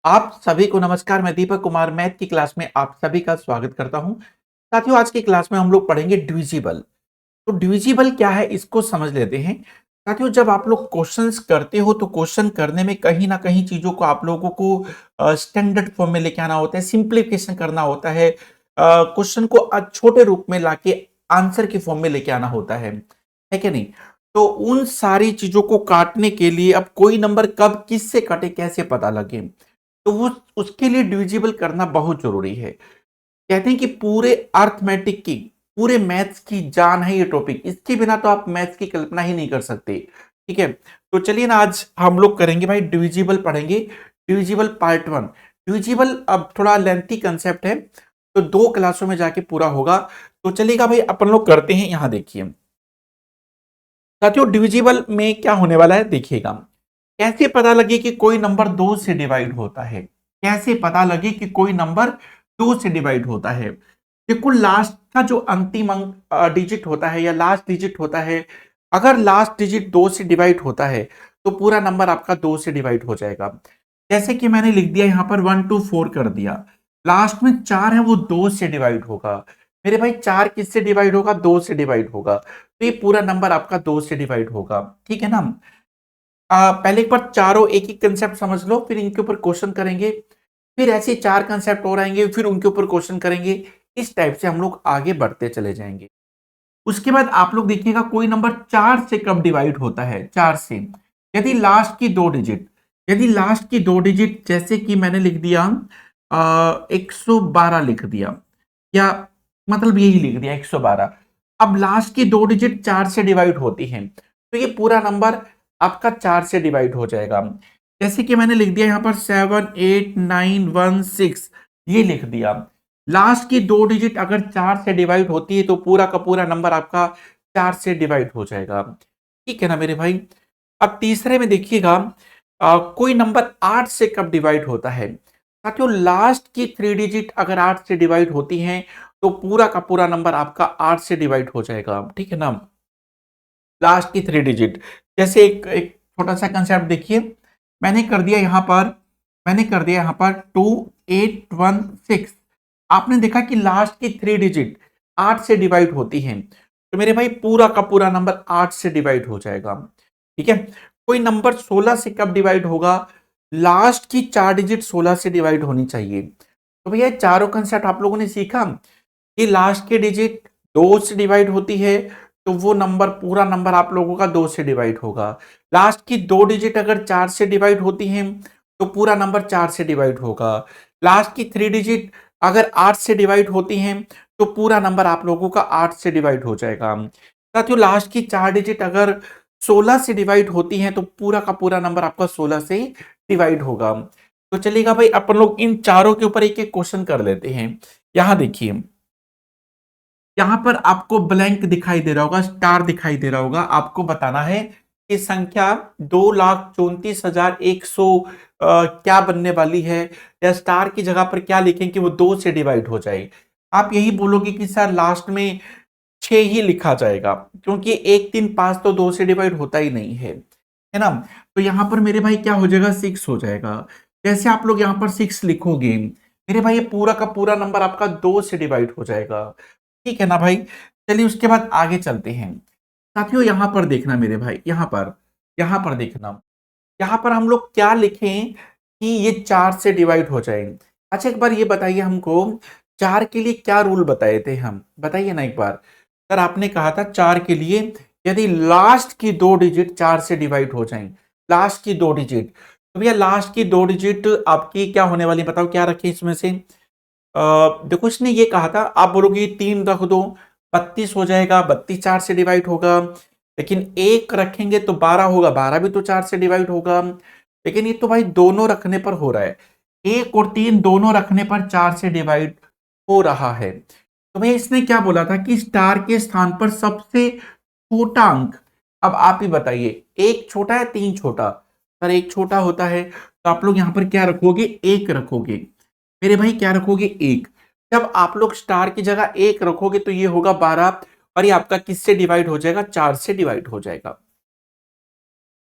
आप सभी को नमस्कार। मैं दीपक कुमार मैथ की क्लास में आप सभी का स्वागत करता हूं। साथियों, आज की क्लास में हम लोग पढ़ेंगे डिविजिबल। तो डिविजिबल क्या है इसको समझ लेते हैं। साथियों, जब आप लोग क्वेश्चंस करते हो तो क्वेश्चन करने में कहीं ना कहीं चीजों को आप लोगों को स्टैंडर्ड फॉर्म में लेके आना होता है, सिंप्लीफिकेशन करना होता है, क्वेश्चन को छोटे रूप में लाके आंसर की फॉर्म में लेके आना होता है कि नहीं। तो उन सारी चीजों को काटने के लिए अब कोई नंबर कब किससे कटे कैसे पता लगे, तो वो उसके लिए डिविजिबल करना बहुत जरूरी है। कहते हैं कि पूरे अर्थमेटिक की, पूरे मैथ्स की जान है ये टॉपिक। इसके बिना तो आप मैथ्स की कल्पना ही नहीं कर सकते। ठीक है, तो चलिए ना, आज हम लोग करेंगे भाई डिविजिबल, पढ़ेंगे डिविजिबल पार्ट वन। डिविजिबल अब थोड़ा लेंथी कंसेप्ट है, तो 2 क्लासों में जाके पूरा होगा। तो चलिएगा भाई, अपन लोग करते हैं। यहां देखिए साथियों, डिविजिबल में क्या होने वाला है देखिएगा। कैसे पता लगे कि कोई नंबर 2 से डिवाइड होता है? कैसे पता लगे कि कोई नंबर 2 से डिवाइड होता है? देखो, लास्ट का जो अंतिम अंक डिजिट होता है या लास्ट डिजिट होता है, अगर लास्ट डिजिट 2 से डिवाइड होता है तो पूरा नंबर आपका 2 से डिवाइड हो जाएगा। जैसे कि मैंने लिख दिया यहां पर 1 2 4 कर दिया, लास्ट में 4 है वो 2 से डिवाइड होगा। मेरे भाई 4 किससे डिवाइड होगा? 2 से डिवाइड होगा। तो ये पूरा नंबर आपका 2 से डिवाइड होगा। ठीक है ना। पहले एक बार चारों एक ही कंसेप्ट समझ लो, फिर इनके ऊपर क्वेश्चन करेंगे। फिर ऐसे 4 कंसेप्ट और आएंगे, फिर उनके ऊपर क्वेश्चन करेंगे। इस टाइप से हम लोग आगे बढ़ते चले जाएंगे। उसके बाद आप लोग देखिएगा, कोई नंबर 4 से कब डिवाइड होता है? 4 से यदि लास्ट की 2 डिजिट, यदि लास्ट की 2 डिजिट, जैसे कि मैंने लिख दिया 112 लिख दिया, या मतलब यही लिख दिया 112। अब लास्ट की 2 डिजिट 4 से डिवाइड होती हैं, तो ये पूरा नंबर आपका 4 से डिवाइड हो जाएगा। जैसे कि मैंने लिख दिया यहां पर 7 8 9 1 6, ये लिख दिया। लास्ट की 2 डिजिट अगर 4 से डिवाइड होती है तो पूरा का पूरा नंबर आपका 4 से डिवाइड हो जाएगा। ठीक है ना मेरे भाई। अब तीसरे में देखिएगा, कोई नंबर 8 से कब डिवाइड होता है? साथियों, लास्ट की 3 डिजिट अगर 8 से डिवाइड होती हैं तो पूरा का पूरा नंबर आपका 8 से डिवाइड हो जाएगा। ठीक है ना। लास्ट की 3 डिजिट, जैसे एक एक छोटा सा कंसेप्ट देखिए। मैंने कर दिया यहां पर, मैंने कर दिया यहां पर 2816। आपने देखा कि लास्ट की 3 डिजिट 8 से डिवाइड होती हैं, तो मेरे भाई पूरा का पूरा नंबर 8 से डिवाइड हो जाएगा। ठीक है। कोई नंबर 16 से कब डिवाइड होगा? लास्ट की 4 डिजिट 16 से डिवाइड होनी चाहिए। तो भैया चारों कंसेप्ट आप लोगों ने सीखा कि लास्ट की डिजिट 2 से डिवाइड होती है, तो वो नंबर, पूरा नंबर आप लोगों का 2 से डिवाइड होगा। लास्ट की 2 डिजिट अगर 4 से डिवाइड होती हैं तो पूरा नंबर 4 से डिवाइड होगा। लास्ट की 3 डिजिट अगर 8 से डिवाइड होती हैं तो पूरा नंबर आप लोगों का 8 से डिवाइड हो जाएगा। साथियों, लास्ट की 4 डिजिट अगर 16 से डिवाइड होती हैं तो पूरा का पूरा नंबर आपका 16 से डिवाइड होगा। तो चलिएगा भाई, अपन लोग इन चारों के ऊपर एक एक क्वेश्चन कर लेते हैं। यहां देखिए, यहां पर आपको ब्लैंक दिखाई दे रहा होगा, स्टार दिखाई दे रहा होगा। आपको बताना है कि संख्या 2,34,100 क्या बनने वाली है, या स्टार की जगह पर क्या लिखें कि वो 2 से डिवाइड हो जाए। आप यही बोलोगे कि सर लास्ट में 6 ही लिखा जाएगा, क्योंकि 1 3 5 तो 2 से डिवाइड होता ही नहीं है ना। तो यहां पर मेरे भाई क्या हो जाएगा? 6 हो जाएगा। जैसे आप लोग यहां पर 6 लिखोगे, मेरे भाई ये पूरा का पूरा नंबर आपका 2 से डिवाइड हो जाएगा। ठीक है ना भाई। चलिए उसके बाद आगे चलते हैं। साथियों, यहां पर देखना मेरे भाई, यहां पर देखना, यहां पर हम लोग क्या लिखें कि ये 4 से डिवाइड हो जाए। अच्छा, एक बार ये बताइए हमको, 4 के लिए क्या रूल बताए थे हम? बताइए ना एक बार। सर आपने कहा था 4 के लिए यदि लास्ट की 2 डिजिट 4 से डिवाइड हो जाएं, लास्ट की 2 डिजिट, तो भैया लास्ट की 2 डिजिट आपकी क्या होने वाली, बताओ क्या रखें इसमें से। देखो, इसने ये कहा था, आप बोलोगे 3 रख दो, 32 हो जाएगा, 32 4 से डिवाइड होगा। लेकिन 1 रखेंगे तो 12 होगा, 12 भी तो 4 से डिवाइड होगा। लेकिन ये तो भाई दोनों रखने पर हो रहा है, 1 और 3 दोनों रखने पर 4 से डिवाइड हो रहा है। तो भाई इसने क्या बोला था कि स्टार के स्थान पर सबसे छोटा अंक। अब आप ही बताइए, 1 छोटा है 3 छोटा? सर 1 छोटा होता है, तो आप लोग यहां पर क्या रखोगे? 1 रखोगे। मेरे भाई क्या रखोगे? 1। जब आप लोग स्टार की जगह 1 रखोगे तो ये होगा 12, और ये आपका किससे डिवाइड हो जाएगा? 4 से डिवाइड हो जाएगा।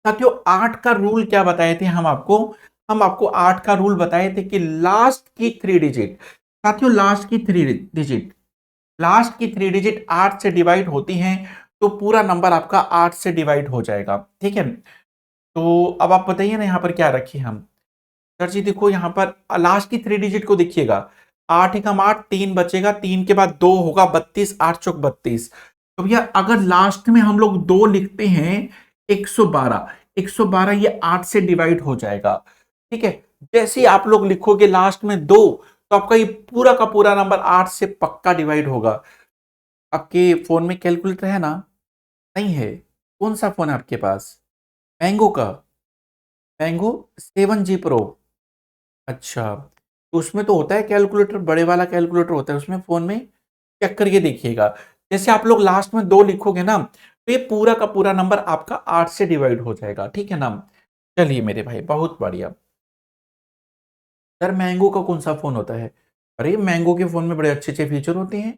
साथियों, 8 का रूल क्या बताए थे हम आपको? हम आपको 8 का रूल बताए थे कि लास्ट की 3 डिजिट, साथियों लास्ट की थ्री डिजिट 8 से डिवाइड होती हैं, तो पूरा नंबर आपका 8 से डिवाइड हो जाएगा। ठीक है, तो अब आप बताइए ना यहाँ पर क्या रखें हम। सर जी देखो यहाँ पर लास्ट की 3 डिजिट को देखिएगा, 8 एकम 8, 3 बचेगा, 3 के बाद 2 होगा 32, 8 चौक 32। तो भैया अगर लास्ट में हम लोग 2 लिखते हैं 112, 112 ये 8 से डिवाइड हो जाएगा। ठीक है, जैसे ही आप लोग लिखोगे लास्ट में 2, तो आपका ये पूरा का पूरा नंबर 8 से पक्का डिवाइड होगा। आपके फोन में कैलकुलेटर है ना? नहीं है? कौन सा फोन है आपके पास? मैंगो का? Mango 7G pro? अच्छा, तो उसमें तो होता है कैलकुलेटर, बड़े वाला कैलकुलेटर होता है उसमें, फोन में चेक करके देखिएगा। जैसे आप लोग लास्ट में 2 लिखोगे ना, तो ये पूरा का पूरा नंबर आपका 8 से डिवाइड हो जाएगा। ठीक है ना? चलिए मेरे भाई, बहुत बढ़िया। सर मैंगो का कौन सा फोन होता है? अरे मैंगो के फोन में बड़े अच्छे अच्छे फीचर होते हैं।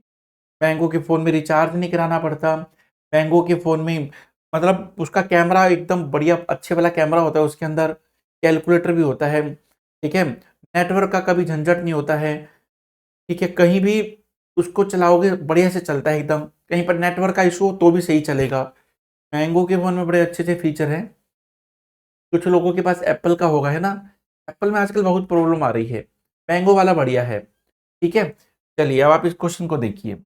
मैंगो के फ़ोन में रिचार्ज नहीं कराना पड़ता। मैंगो के फ़ोन में मतलब उसका कैमरा एकदम बढ़िया अच्छे वाला कैमरा होता है उसके अंदर, कैलकुलेटर भी होता है, ठीक है? नेटवर्क का कभी झंझट नहीं होता है, ठीक है? कहीं भी उसको चलाओगे बढ़िया से चलता है एकदम, कहीं पर नेटवर्क का इश्यू हो तो भी सही चलेगा। मैंगो के फ़ोन में बड़े अच्छे-अच्छे फीचर हैं। कुछ लोगों के पास एप्पल का होगा, है ना? एप्पल में आजकल बहुत प्रॉब्लम आ रही है, मैंगो वाला बढ़िया है, ठीक है? चलिए अब आप इस क्वेश्चन को देखिए।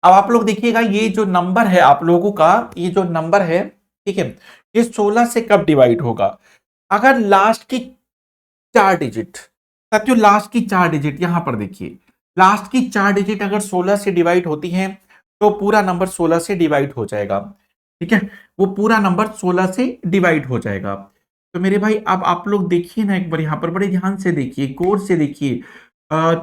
अब आप लोग देखिएगा ये जो नंबर है आप लोगों का, ये जो नंबर है, ठीक है, ये 16 से कब डिवाइड होगा? अगर लास्ट की 4 डिजिट, साथियों लास्ट की 4 डिजिट यहां पर देखिए, लास्ट की 4 डिजिट अगर 16 से डिवाइड होती हैं, तो पूरा नंबर 16 से डिवाइड हो जाएगा। ठीक है, वो पूरा नंबर 16 से डिवाइड हो जाएगा। तो मेरे भाई अब आप लोग देखिए ना एक बार, यहां पर बड़े ध्यान से देखिए, गौर से देखिए।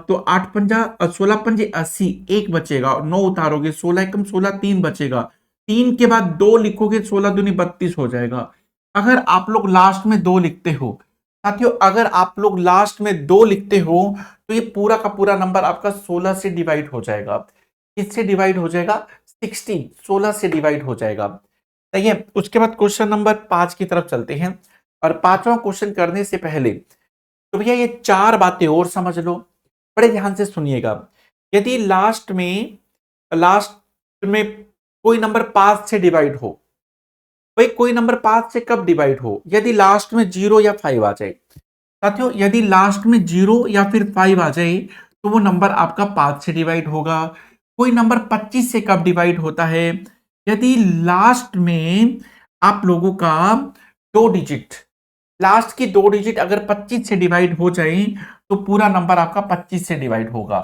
तो 8 पंजा 16 पंजे 80, एक बचेगा, 9 उतारोगे, 16 एकम 16, 3 बचेगा, 3 के बाद 2 लिखोगे, 16 दूनी 32 हो जाएगा। अगर आप लोग लास्ट में 2 लिखते हो, साथियों अगर आप लोग लास्ट में 2 लिखते हो, तो ये पूरा का पूरा नंबर आपका 16 से डिवाइड हो जाएगा। किससे डिवाइड हो जाएगा? 16, 16 से डिवाइड हो जाएगा। सही है, उसके बाद क्वेश्चन नंबर 5 की तरफ चलते हैं, और पांचवा क्वेश्चन करने से पहले तो भैया ये 4 बातें और समझ लो, बड़े ध्यान से सुनिएगा। यदि लास्ट में कोई नंबर 5 से डिवाइड हो, भाई कोई नंबर 5 से कब डिवाइड हो? यदि लास्ट में 0 या 5 आ जाए। साथियों यदि लास्ट में 0 या फिर 5 आ जाए, तो वो नंबर आपका 5 से डिवाइड होगा। कोई नंबर 25 से कब डिवाइड होता है? यदि लास्ट में आप लोगों का 2 डिजिट, लास्ट की 2 डिजिट अगर 25 से डिवाइड हो जाए, तो पूरा नंबर आपका 25 से डिवाइड होगा।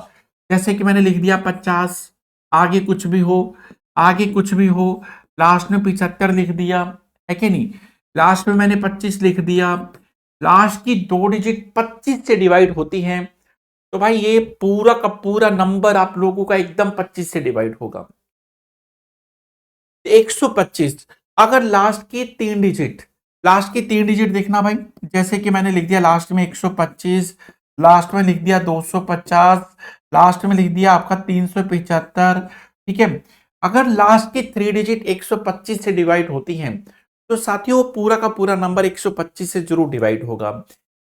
जैसे कि मैंने लिख दिया 50, आगे कुछ भी हो, आगे कुछ भी हो, लास्ट में 75 लिख दिया, है कि नहीं? लास्ट में मैंने 25 लिख दिया, लास्ट की 2 डिजिट 25 से डिवाइड होती हैं, तो भाई ये पूरा का पूरा नंबर आप लोगों का एकदम 25 से डिवाइड होगा। 125। अगर लास्ट की 3 डिजिट देखना भाई, जैसे कि मैंने लिख दिया लास्ट में 125, लास्ट में लिख दिया 250, लास्ट में लिख दिया आपका 375, ठीक है? अगर लास्ट की 3 डिजिट 125 से डिवाइड होती हैं, तो साथियों पूरा का पूरा नंबर 125 से जरूर डिवाइड होगा।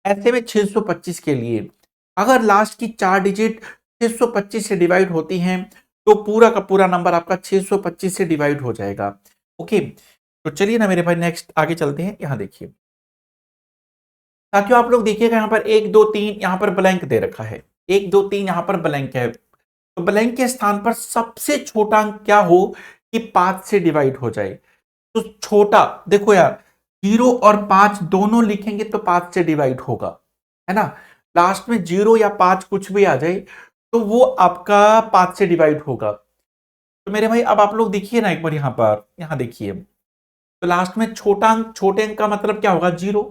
ऐसे में 625 के लिए अगर लास्ट की 4 डिजिट 625 से डिवाइड होती हैं, तो पूरा का पूरा नंबर आपका 625 से डिवाइड हो जाएगा। ओके, तो चलिए ना मेरे भाई नेक्स्ट आगे चलते हैं। यहां देखिए साथियों, आप लोग देखिएगा यहाँ पर 1 2 3 यहाँ पर ब्लैंक दे रखा है, 1 2 3 यहाँ पर ब्लैंक है, तो ब्लैंक के स्थान पर सबसे छोटा अंक क्या हो कि 5 से डिवाइड हो जाए? तो छोटा देखो यार, 0 और 5 दोनों लिखेंगे तो 5 से डिवाइड होगा, है ना? लास्ट में 0 या 5 कुछ भी आ जाए, तो वो आपका 5 से डिवाइड होगा। तो मेरे भाई अब आप लोग देखिए ना एक बार, यहां पर यहां देखिए, तो लास्ट में छोटा अंक, छोटे अंक का मतलब क्या होगा? 0,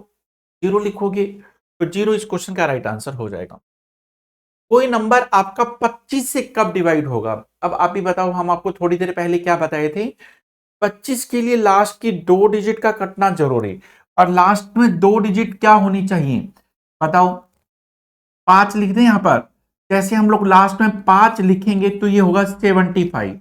0 लिखोगे, तो 0 इस क्वेश्चन का राइट आंसर हो जाएगा। कोई नंबर आपका 25 से कब डिवाइड होगा? अब आप ही बताओ, हम आपको थोड़ी देर पहले क्या बताए थे? 25 के लिए लास्ट की 2 डिजिट का कटना जरूरी, और लास्ट में 2 डिजिट क्या होनी चाहिए बताओ? 5 लिख दें यहां पर, जैसे हम लोग लास्ट में 5 लिखेंगे तो ये होगा 75,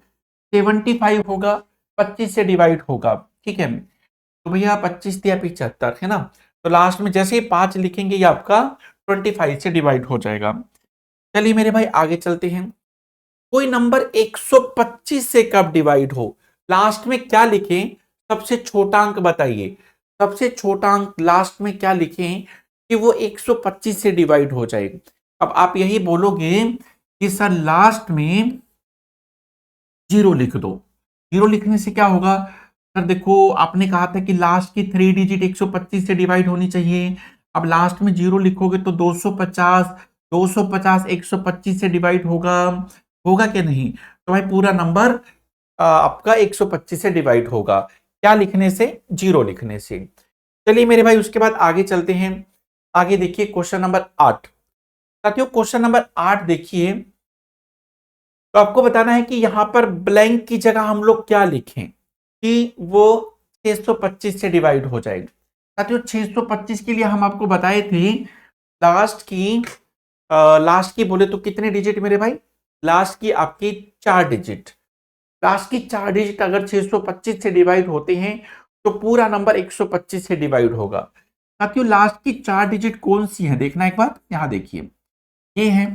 75 होगा, 25 से डिवाइड होगा, ठीक है? तो भैया 25 या 75, है ना? तो लास्ट में जैसे ही 5 लिखेंगे ये आपका 25 से डिवाइड हो जाएगा। चलिए मेरे भाई आगे चलते हैं। कोई नंबर 125 से कब डिवाइड हो, लास्ट में क्या लिखें? सबसे छोटा अंक बताइए। सबसे छोटा अंक लास्ट में क्या लिखें कि वो 125 से डिवाइड हो जाए? अब आप यही बोलोगे कि सर लास्ट में 0 लिख दो। 0 लिखने से क्या होगा? सर देखो आपने कहा था कि लास्ट की 3 डिजिट 125 से डिवाइड होनी चाहिए। अब लास्ट में 0 लिखोगे तो 250, 250 125 से डिवाइड होगा, होगा क्या नहीं? तो भाई पूरा नंबर आपका 125 से डिवाइड होगा। क्या लिखने से? 0 लिखने से। चलिए मेरे भाई उसके बाद आगे चलते हैं। आगे देखिए क्वेश्चन नंबर 8। साथियों क्वेश्चन नंबर 8 देखिए, तो आपको बताना है कि यहां पर ब्लैंक की जगह हम लोग क्या लिखें कि वो 625 से डिवाइड हो जाएगी। साथियों 625 के लिए हम आपको बताए थे लास्ट की लास्ट की बोले तो कितने डिजिट मेरे भाई? लास्ट की आपकी 4 डिजिट। लास्ट की 4 डिजिट अगर 625 से डिवाइड होते हैं तो पूरा नंबर 125 से डिवाइड होगा। साथियों लास्ट की 4 डिजिट कौन सी है देखना एक बार, यहां देखिए ये है।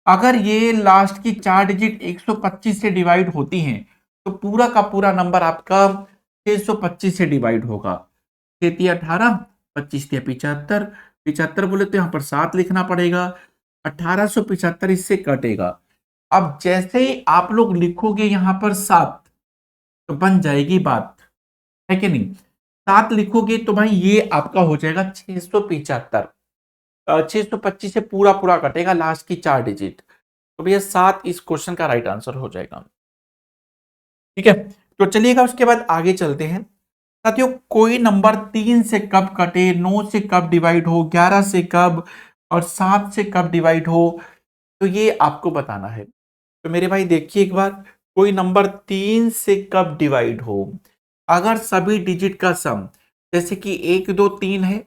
अगर ये लास्ट की 4 डिजिट 125 से डिवाइड होती हैं तो पूरा का पूरा नंबर आपका 625 से डिवाइड होगा। 6 18, 25 75, 75 बोले तो यहाँ पर 7 लिखना पड़ेगा। 1875 इससे कटेगा। अब जैसे ही आप लोग लिखोगे यहां पर 7 तो बन जाएगी बात, है कि नहीं? 7 लिखोगे तो भाई ये आपका हो जाएगा 675। 625 से पूरा पूरा कटेगा लास्ट की 4 डिजिट। तो भैया 7 इस क्वेश्चन का राइट आंसर हो जाएगा। ठीक है, तो चलिएगा उसके बाद आगे चलते हैं। साथियों कोई नंबर 3 से कब कटे, 9 से कब डिवाइड हो, 11 से कब और 7 से कब डिवाइड हो, तो ये आपको बताना है। तो मेरे भाई देखिए एक बार, कोई नंबर 3 से कब डिवाइड हो, अगर सभी डिजिट का सम जैसे कि 1 2 3 है,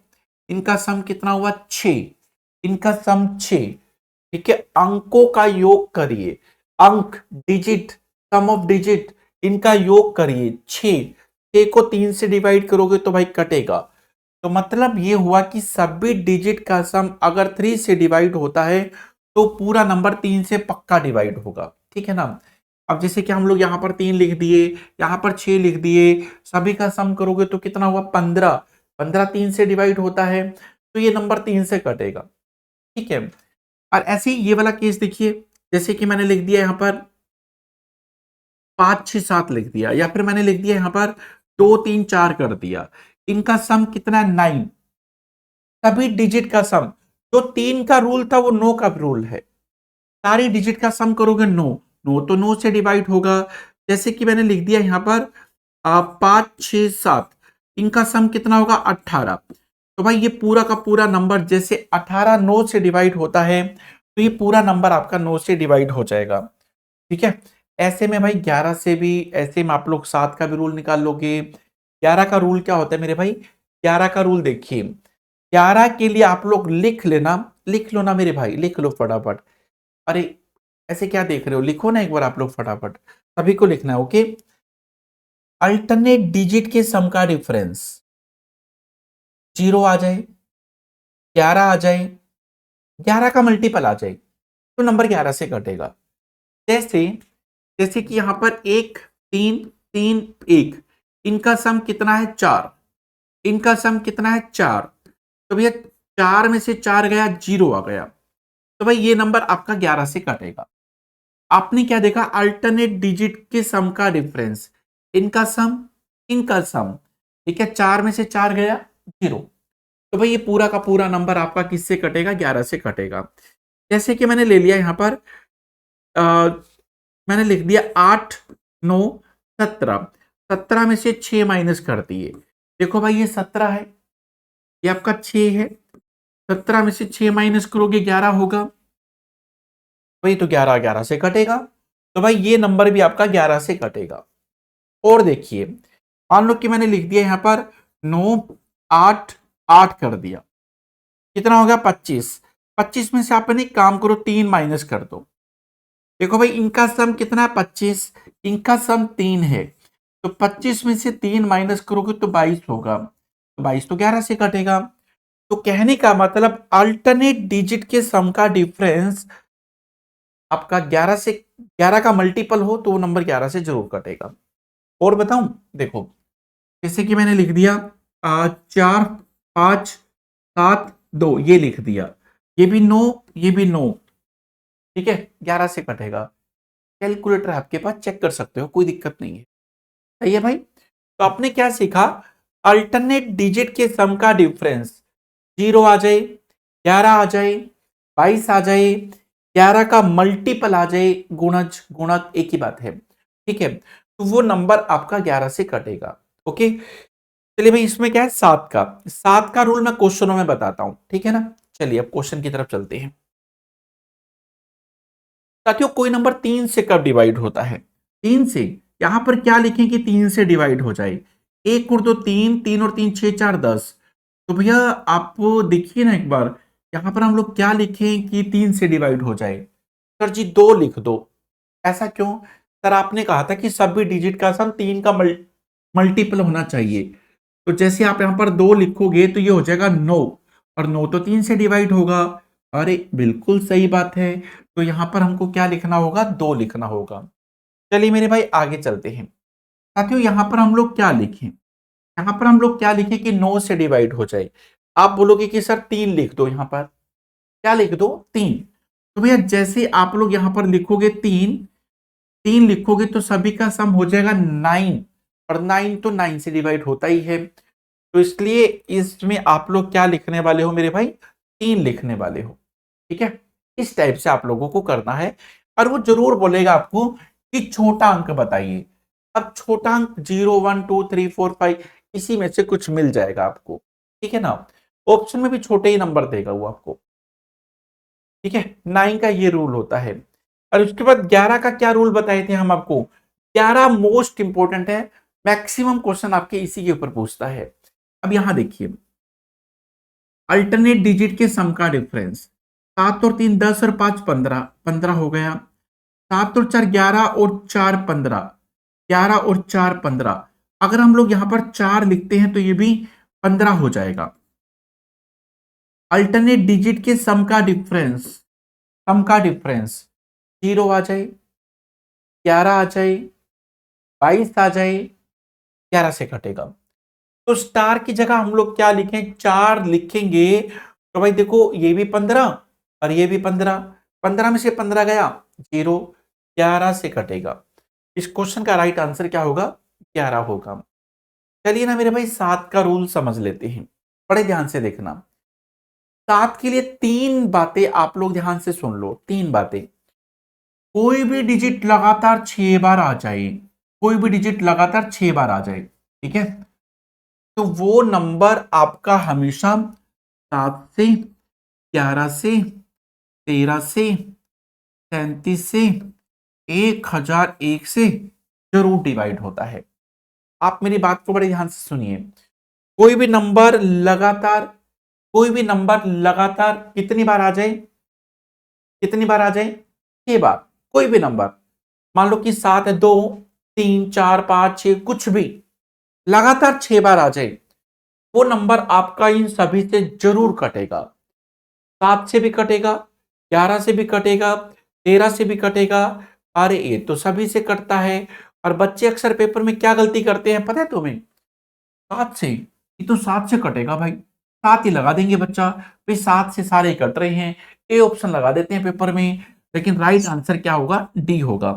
इनका सम कितना हुआ 6, इनका सम 6। ठीक है, अंकों का योग करिए, अंक डिजिट, सम ऑफ डिजिट, इनका योग करिए 6। 6 को 3 से डिवाइड करोगे तो भाई कटेगा। तो मतलब ये हुआ कि सभी डिजिट का सम अगर 3 से डिवाइड होता है तो पूरा नंबर 3 से पक्का डिवाइड होगा। ठीक है ना? अब जैसे कि हम लोग यहाँ पर 3 लिख दिए, यहाँ पर 6 लिख दिए, सभी का सम करोगे तो कितना हुआ 15। 15 3 से डिवाइड होता है तो ये नंबर 3 से कटेगा। ठीक है, और ऐसे ही ये वाला केस देखिए, जैसे कि मैंने लिख दिया यहाँ पर 5 6 7 लिख दिया, या फिर मैंने लिख दिया यहाँ पर 2 3 4 कर दिया। इनका सम कितना है 9। सभी डिजिट का सम, जो 3 का रूल था वो 9 का रूल है। सारी डिजिट का सम करोगे 9, 9 तो 9 से डिवाइड होगा। जैसे कि मैंने लिख दिया यहाँ पर 5 6 7, इनका सम कितना होगा 18। तो भाई ये पूरा का पूरा नंबर जैसे 18 9 से डिवाइड होता है तो ये पूरा नंबर आपका 9 से डिवाइड हो जाएगा। ठीक है, ऐसे में भाई 11 से भी, ऐसे में आप लोग 7 का भी रूल निकाल लोगे। 11 का रूल क्या होता है मेरे भाई? 11 का रूल देखिए, 11 के लिए आप लोग लिख लेना, लिख लो ना मेरे भाई, लिख लो फटाफट। अरे ऐसे क्या देख रहे हो, लिखो ना एक बार आप लोग फटाफट, सभी को लिखना है। ओके, अल्टरनेट डिजिट के सम का डिफरेंस 0 आ जाए, 11 आ जाए, 11 का मल्टीपल आ जाए तो नंबर 11 से कटेगा। जैसे जैसे कि यहां पर 1 3 3 1, इनका सम कितना है 4, इनका सम कितना है 4। तो भैया 4 में से 4 गया, 0 आ गया, तो भाई ये नंबर आपका 11 से कटेगा। आपने क्या देखा? अल्टरनेट डिजिट के सम का डिफरेंस, इनका सम, इनका सम। ठीक है, 4 में से 4 गया 0, तो भाई ये पूरा का पूरा नंबर आपका किससे कटेगा? 11 से कटेगा। जैसे कि मैंने ले लिया यहाँ पर मैंने लिख दिया 8 9 17, 17 में से 6 माइनस कर दिए। देखो भाई ये 17 है, ये आपका 6 है, 17 में से 6 माइनस करोगे 11 होगा, भाई तो 11 11 से कटेगा। तो भाई ये नंबर भी आपका 11 से कटेगा। और देखिए, मान लो कि मैंने लिख दिया यहां पर 9 8 8 कर दिया, कितना हो गया 25। 25 में से आप एक काम करो 3 माइनस कर दो। देखो भाई इनका सम कितना है 25, इनका सम 3 है, तो 25 में से 3 माइनस करोगे तो 22 होगा। 22 तो 11 से कटेगा। तो कहने का मतलब अल्टरनेट डिजिट के सम का डिफरेंस आपका 11 से 11 का मल्टीपल हो तो वो नंबर 11 से जरूर कटेगा। और बताऊं, देखो जैसे कि मैंने लिख दिया 4 5 7 2, ये लिख दिया, ये भी 9, ये भी 9, ठीक है, 11 से कटेगा। कैलकुलेटर आपके पास, चेक कर सकते हो, कोई दिक्कत नहीं है। सही है भाई। तो आपने क्या सीखा, अल्टरनेट डिजिट के सम का डिफरेंस 0 आ जाए, 11 आ जाए, 22 आ जाए, 11 का मल्टीपल आ जाए, गुणज गुणक एक ही बात है, ठीक है, तो वो नंबर आपका 11 से कटेगा। ओके, चलिए भाई, इसमें क्या है, 7 का रूल मैं क्वेश्चनों में बताता हूं, ठीक है ना। चलिए अब क्वेश्चन की तरफ चलते हैं। साथियों, कोई नंबर 3 से कब डिवाइड होता है, 3 से, यहां पर क्या लिखें कि 3 से डिवाइड हो जाए, 1 और 2 3, 3 और 3 6 4 10। तो भैया आप देखिए ना एक बार, यहां पर हम लोग क्या लिखें कि 3 से डिवाइड हो जाए। सर जी 2 लिख दो। ऐसा क्यों? सर आपने कहा था कि सभी डिजिट का सम 3 का मल्टीपल होना चाहिए। तो जैसे आप यहां पर 2 लिखोगे तो ये हो जाएगा 9, और 9 तो 3 से डिवाइड होगा। अरे बिल्कुल सही बात है। तो यहां पर हमको क्या लिखना होगा, 2 लिखना होगा। चलिए मेरे भाई आगे चलते हैं। साथियों यहां पर हम लोग क्या लिखें, यहां पर हम लोग क्या लिखें कि 9 से डिवाइड हो जाए। आप बोलोगे कि सर 3 लिख दो, यहां पर क्या लिख दो, 3। तो भैया जैसे आप लोग यहां पर लिखोगे 3, 3 लिखोगे तो सभी का सम हो जाएगा 9, और 9 तो 9 से डिवाइड होता ही है। तो इसलिए इसमें आप लोग क्या लिखने वाले हो मेरे भाई, 3 लिखने वाले हो, ठीक है। इस टाइप से आप लोगों को करना है। और वो जरूर बोलेगा आपको कि छोटा अंक बताइए। अब छोटा अंक 0 1 2 3 4 5 इसी में से कुछ मिल जाएगा आपको, ठीक है ना। ऑप्शन में भी छोटे ही नंबर देगा वो आपको, ठीक है। 9 का ये रूल होता है। और उसके बाद 11 का क्या रूल बताए थे हम आपको, 11 मोस्ट इंपोर्टेंट है, मैक्सिमम क्वेश्चन आपके इसी के ऊपर पूछता है। अब यहां देखिए, अल्टरनेट डिजिट के सम का डिफरेंस, 7 और 3 10 और 5 15, 15 हो गया। 7 और 4 11 और 4 15, 11 और 4 15। अगर हम लोग यहां पर 4 लिखते हैं तो ये भी 15 हो जाएगा। अल्टरनेट डिजिट के सम का डिफरेंस, सम का डिफरेंस 0 आ जाए, 11 आ जाए, 22 आ जाए, 11 से कटेगा। तो स्टार की जगह हम लोग क्या लिखें, 4 लिखेंगे। तो भाई देखो ये भी 15 और ये भी 15, 15 में से 15 गया 0, 11 से कटेगा। इस क्वेश्चन का राइट आंसर क्या होगा, 11 होगा। चलिए ना मेरे भाई 7 का रूल समझ लेते हैं, बड़े ध्यान से देखना। 7 के लिए 3 बातें आप लोग ध्यान से सुन लो, 3 बातें। कोई भी डिजिट लगातार 6 बार आ जाए, कोई भी डिजिट लगातार 6 बार आ जाए, ठीक है, तो वो नंबर आपका हमेशा 7 से, 11 से, 13 से, 37 से, 1001 से जरूर डिवाइड होता है। आप मेरी बात को बड़े ध्यान से सुनिए। कोई भी नंबर लगातार, कोई भी नंबर लगातार कितनी बार आ जाए, कितनी बार आ जाए, 6 बार। कोई भी नंबर, मान लो कि 7 है, 2 3 4 5 6, कुछ भी लगातार 6 बार आ जाए, वो नंबर आपका इन सभी से जरूर कटेगा। 7 से भी कटेगा, 11 से भी कटेगा, 13 से भी कटेगा। अरे ये तो सभी से कटता है। और बच्चे अक्सर पेपर में क्या गलती करते हैं पता है तुम्हें, 7 से, ये तो 7 से कटेगा भाई, 7 ही लगा देंगे बच्चा, भाई 7 से सारे कट रहे हैं, ए ऑप्शन लगा देते हैं पेपर में। लेकिन राइट आंसर क्या होगा, डी होगा,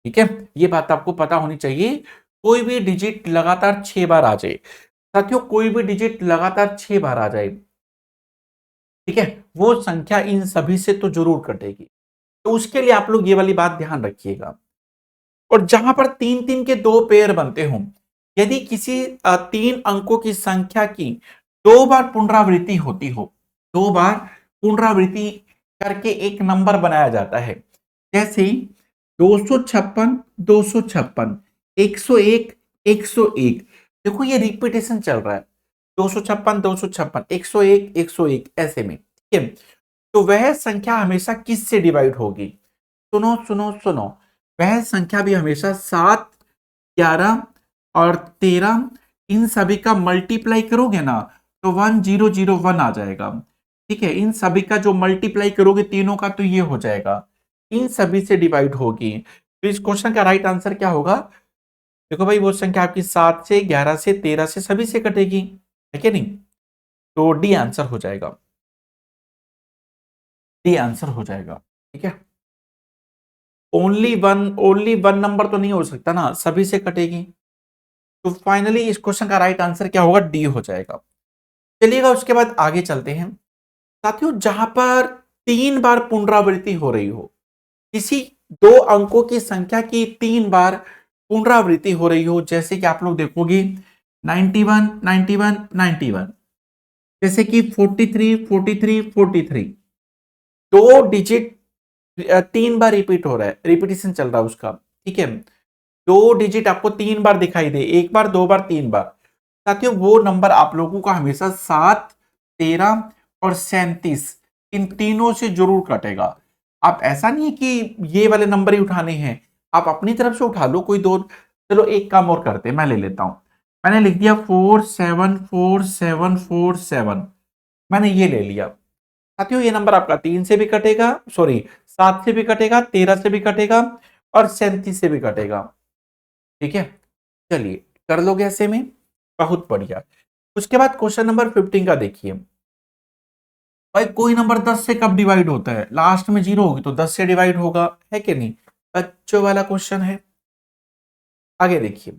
ठीक है। ये बात आपको पता होनी चाहिए। कोई भी डिजिट लगातार 6 बार आ जाए, साथियों कोई भी डिजिट लगातार 6 बार आ जाए, ठीक है, वो संख्या इन सभी से तो जरूर कटेगी। तो उसके लिए आप लोग ये वाली बात ध्यान रखिएगा। और जहां पर 3 3 के 2 पेयर बनते हों, यदि किसी 3 अंकों की संख्या की 2 बार पुनरावृत्ति होती हो, 2 बार पुनरावृत्ति करके एक नंबर बनाया जाता है, जैसे 256 256, 101 101। देखो ये रिपीटेशन चल रहा है, 256 256, 101 101, ऐसे में, ठीक है। तो वह संख्या हमेशा किस से डिवाइड होगी, सुनो सुनो सुनो, वह संख्या भी हमेशा 7 11 और 13 इन सभी का मल्टीप्लाई करोगे ना तो 1001 आ जाएगा। ठीक है, इन सभी का जो मल्टीप्लाई करोगे तीनों का तो ये हो जाएगा, इन सभी से डिवाइड होगी। तो इस क्वेश्चन का राइट आंसर क्या होगा? देखो भाई वो संख्या आपकी 7 से 11 से 13 से सभी से कटेगी, है क्या नहीं? तो डी आंसर हो जाएगा, डी आंसर हो जाएगा। ठीक है, ओनली वन नंबर तो नहीं हो सकता ना, सभी से कटेगी। तो फाइनली इस क्वेश्चन का राइट आंसर क्या होगा? डी हो जाएगा। चलिएगा उसके बाद आगे चलते हैं। साथियों जहां पर 3 बार पुनरावृत्ति हो रही हो, किसी 2 अंकों की संख्या की 3 बार पुनरावृत्ति हो रही हो, जैसे कि आप लोग देखोगे 91 91 91, जैसे कि 43 43 43, 2 डिजिट 3 बार रिपीट हो रहा है, रिपीटिशन चल रहा है उसका। ठीक है, 2 डिजिट आपको 3 बार दिखाई दे, 1 बार 2 बार 3 बार, साथियों वो नंबर आप लोगों का हमेशा 7 13 और 37 इन तीनों से जरूर कटेगा। आप ऐसा नहीं है कि ये वाले नंबर ही उठाने हैं, आप अपनी तरफ से उठा लो कोई दो। चलो एक काम और करते हैं, मैं ले लेता हूं। मैंने लिख दिया 474747, मैंने ये ले लिया। साथियों ये नंबर आपका 3 से भी कटेगा, सॉरी 7 से भी कटेगा, 13 से भी कटेगा और 37 से भी कटेगा। ठीक है, चलिए कर लोगे ऐसे में, बहुत बढ़िया। उसके बाद क्वेश्चन नंबर 15 का देखिए। भाई कोई नंबर 10 से कब डिवाइड होता है? लास्ट में 0 होगी तो 10 से डिवाइड होगा, है कि नहीं? बच्चों वाला क्वेश्चन है। आगे देखिए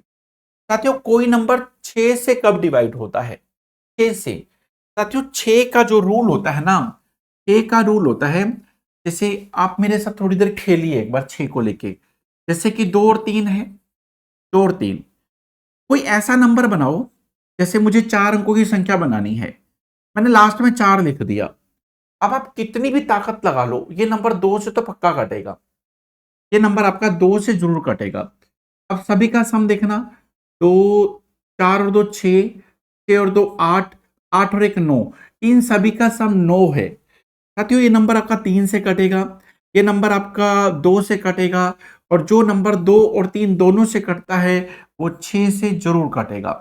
साथियों, कोई नंबर 6 से कब डिवाइड होता है? 6 से। साथियों 6 का जो रूल होता है ना, 6 का रूल होता है, जैसे आप मेरे साथ थोड़ी देर खेलिए एक बार 6 को लेके। जैसे कि 2 और 3 है, 2 और 3, कोई ऐसा नंबर बनाओ, जैसे मुझे 4 अंकों की संख्या बनानी है, मैंने लास्ट में 4 लिख दिया। अब आप कितनी भी ताकत लगा लो, ये नंबर 2 से तो पक्का कटेगा, ये नंबर आपका 2 से जरूर कटेगा। अब सभी का सम देखना, 2 4 और 2 6, 6 और 2 8, 8 और 1 9, इन सभी का सम 9 है। साथियों ये नंबर आपका 3 से कटेगा, ये नंबर आपका 2 से कटेगा, और जो नंबर 2 और 3 दोनों से कटता है वो 6 से जरूर कटेगा।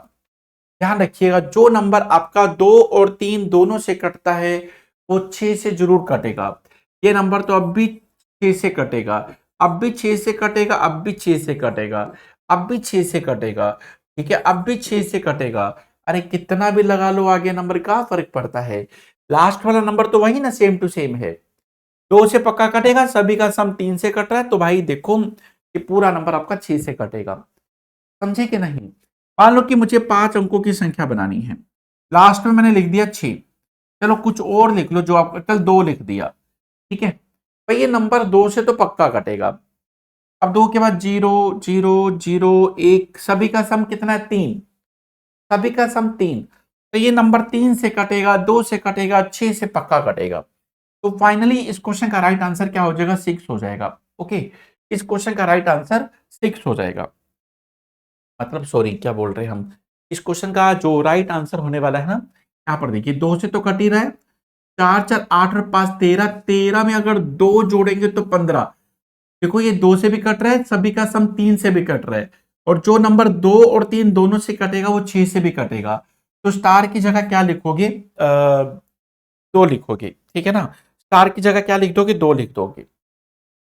ध्यान रखिएगा, जो नंबर आपका 2 और 3 दोनों से कटता है वो 6 से जरूर कटेगा। ये नंबर तो अब भी 6 से कटेगा, अब भी 6 से कटेगा, अब भी 6 से कटेगा, अब भी 6 से कटेगा। ठीक है, अब भी 6 से कटेगा। अरे कितना भी लगा लो आगे नंबर, का फर्क पड़ता है? लास्ट वाला नंबर तो वही ना, सेम टू सेम है। 2 से पक्का कटेगा, सभी का सम 3 से कट रहा है, तो भाई देखो कि पूरा नंबर आपका 6 से कटेगा। समझे कि नहीं? मान लो कि मुझे 5 अंकों की संख्या बनानी है, लास्ट में मैंने लिख दिया 6, चलो कुछ और लिख लो, जो आप कल 2 लिख दिया। ठीक है भाई, ये नंबर 2 से तो पक्का कटेगा। अब 2 के बाद 0 0 0 1, सभी का सम कितना है? 3, सभी का सम 3, तो ये नंबर 3 से कटेगा, 2 से कटेगा, 6 से पक्का कटेगा। तो फाइनली इस क्वेश्चन का राइट आंसर क्या हो जाएगा? 6 हो जाएगा। ओके, इस क्वेश्चन का राइट आंसर 6 हो जाएगा। मतलब सॉरी क्या बोल रहे हैं हम, इस क्वेश्चन का जो राइट आंसर होने वाला है ना, यहाँ पर देखिए 2 से तो कट ही रहा है, 4 4 8 और 5 13, 13 में अगर 2 जोड़ेंगे तो 15। देखो ये 2 से भी कट रहा है, सभी का सम 3 से भी कट रहा है, और जो नंबर 2 और 3 दोनों से कटेगा वो 6 से भी कटेगा। तो स्टार की जगह क्या लिखोगे? 2 लिखोगे, ठीक है ना? स्टार की जगह क्या लिख दोगे? 2 लिख दोगे।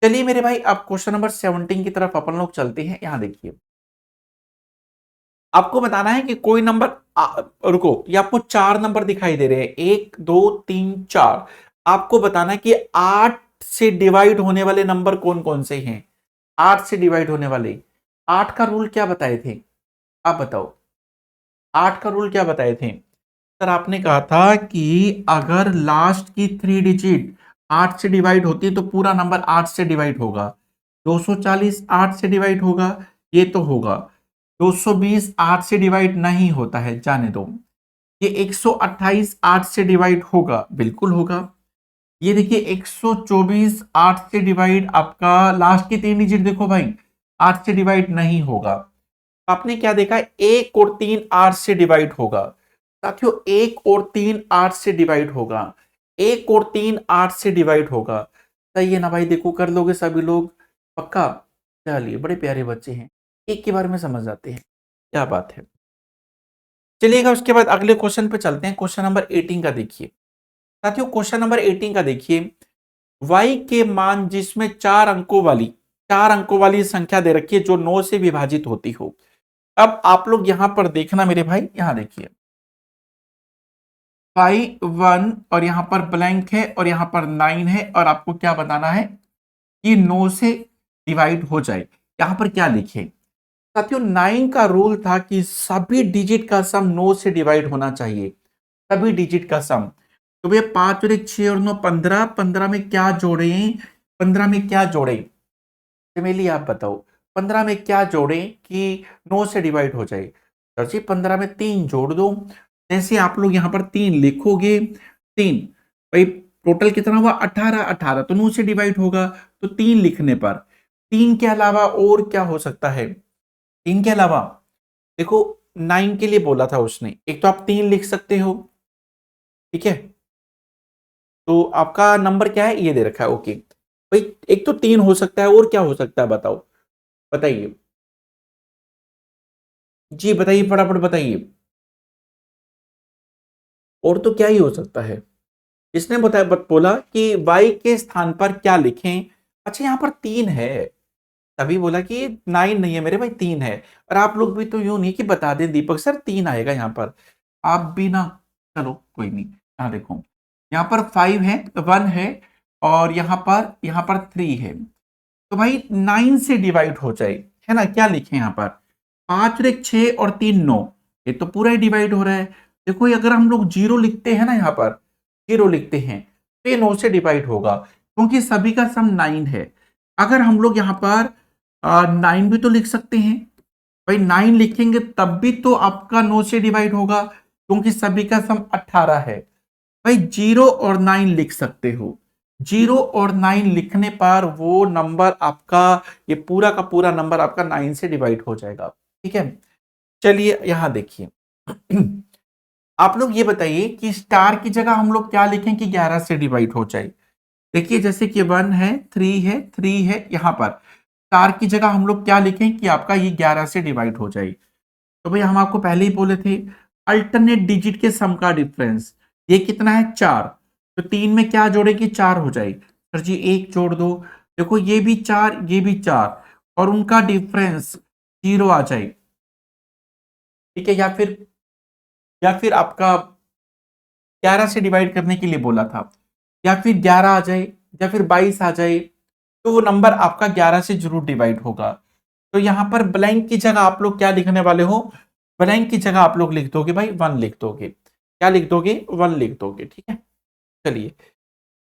चलिए मेरे भाई अब क्वेश्चन नंबर 17 की तरफ अपन लोग चलते हैं। यहाँ देखिए, आपको बताना है कि कोई नंबर रुको, ये आपको 4 नंबर दिखाई दे रहे हैं, 1 2 3 4। आपको बताना है कि 8 से डिवाइड होने वाले नंबर कौन कौन से हैं? 8 से डिवाइड होने वाले, 8 का रूल क्या बताए थे? आप बताओ, 8 का रूल क्या बताए थे? सर आपने कहा था कि अगर लास्ट की 3 डिजिट 8 से डिवाइड होती है तो पूरा नंबर 8 से डिवाइड होगा। 240 8 से डिवाइड होगा, ये तो होगा। 220 8 से डिवाइड नहीं होता है, जाने दो। ये 128 8 से डिवाइड होगा, बिल्कुल होगा। ये देखिए 124 8 से डिवाइड, आपका लास्ट की 3 डिजिट देखो भाई, 8 से डिवाइड नहीं होगा। आपने क्या देखा? 1 और 3 8 से डिवाइड होगा। साथियों 1 और 3 8 से डिवाइड होगा, 1 और 3 8 से डिवाइड होगा। सही है ना भाई? देखो कर लोगे सभी लोग पक्का? चलिए बड़े प्यारे बच्चे हैं, एक के बारे में समझ आते हैं, क्या बात है। चलिएगा उसके बाद अगले क्वेश्चन पे चलते हैं। क्वेश्चन नंबर 18 का देखिए साथियों, क्वेश्चन नंबर 18 का देखिए, y के मान जिसमें 4 अंकों वाली संख्या दे रखी है जो 9 से विभाजित होती हो। अब आप लोग यहां पर देखना मेरे भाई, यहां देखिए y1 और यहां पर ब्लैंक है और यहां पर 9 है और आपको क्या बताना है कि 9 से डिवाइड हो जाए। यहां पर क्या लिखे साथियों, 9 का रूल था कि सभी डिजिट का सम 9 से डिवाइड होना चाहिए, सभी डिजिट का सम। तो भैया 5 और 1 6 और 9 15, 15 में क्या जोड़े, 15 में क्या जोड़े चमेली आप बताओ, 15 में क्या जोड़े कि 9 से डिवाइड हो जाए। सर जी 15 में 3 जोड़ दो। जैसे आप लोग यहां पर 3 लिखोगे, 3 भाई टोटल कितना हुआ 18, 18 तो 9 से डिवाइड होगा। तो 3 लिखने पर 3 के अलावा और क्या हो सकता है, 3 के अलावा देखो 9 के लिए बोला था उसने, एक तो आप 3 लिख सकते हो, ठीक है। तो आपका नंबर क्या है ये दे रखा है, ओके भाई। एक तो 3 हो सकता है और क्या हो सकता है बताओ, बताइए जी, बताइए फटाफट बताइए। और तो क्या ही हो सकता है, इसने बताया बोला कि y के स्थान पर क्या लिखें। अच्छा यहाँ पर 3 है, तभी बोला कि 9 नहीं है मेरे भाई, 3 है। और आप लोग भी तो यूं नहीं कि बता दें दीपक सर 3 आएगा यहाँ पर, आप भी ना, चलो कोई नहीं। यहाँ देखो यहाँ पर 5 है, 1 है और यहाँ पर 3 है। तो भाई 9 से डिवाइड हो जाए, है ना। क्या लिखे यहाँ पर 5 और 1 6 और 3 9, ये तो पूरा ही डिवाइड हो रहा है। देखो ये अगर हम लोग 0 लिखते हैं ना, यहाँ पर 0 लिखते हैं तो ये 9 से डिवाइड होगा क्योंकि सभी का सम 9 है। अगर हम लोग यहाँ पर 9 भी तो लिख सकते हैं, भाई 9 लिखेंगे तब भी तो आपका 9 से डिवाइड होगा क्योंकि सभी का सम 18 है। भाई 0 और 9 लिख सकते हो, 0 और 9 लिखने पर वो नंबर आपका, ये पूरा का पूरा नंबर आपका 9 से डिवाइड हो जाएगा, ठीक है। चलिए यहां देखिए आप लोग ये बताइए कि स्टार की जगह हम लोग क्या लिखें कि 11 से डिवाइड हो जाए। देखिए जैसे कि 1 है, 3 है, 3 है, यहां पर स्टार की जगह हम लोग क्या लिखें कि आपका ये 11 से डिवाइड हो जाए। तो भाई हम आपको पहले ही बोले थे अल्टरनेट डिजिट के सम का डिफरेंस, ये कितना है 4। तो 3 में क्या जोड़े कि 4 हो जाए। सर जी 1 जोड़ दो, देखो ये भी 4 ये भी 4 और उनका डिफरेंस 0 आ जाए, ठीक है। या फिर आपका 11 से डिवाइड करने के लिए बोला था, या फिर 11 आ जाए या फिर 22 आ जाए, तो वो नंबर आपका 11 से जरूर डिवाइड होगा। तो यहां पर ब्लैंक की जगह आप लोग क्या लिखने वाले हो, ब्लैंक की जगह आप लोग लिख दोगे भाई 1 लिख दोगे। क्या लिख दोगे 1 लिख दोगे, ठीक है। चलिए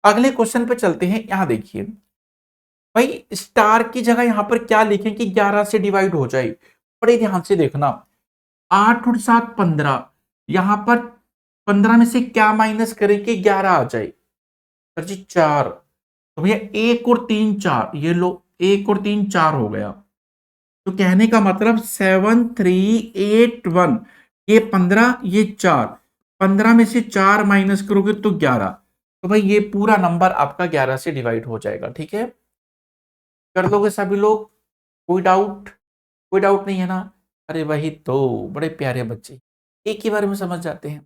अगले क्वेश्चन पे चलते हैं। यहां देखिए भाई स्टार की जगह यहां पर क्या लिखें कि 11 से डिवाइड हो जाए। बड़े ध्यान से देखना, 8 और 7 15, यहां पर 15 में से क्या माइनस करें कि 11 आ जाए। सर जी 4, तो भैया 1 और 3 4, ये लो 1 और 3 4 हो गया। तो कहने का मतलब 7 3 8 1, ये 15 ये 4, 15 में से 4 माइनस करोगे तो 11। तो भाई ये पूरा नंबर आपका 11 से डिवाइड हो जाएगा, ठीक है। कर दोगे सभी लोग, कोई डाउट, कोई डाउट नहीं है ना। अरे वही तो, बड़े प्यारे बच्चे एक ही बारे में समझ जाते हैं।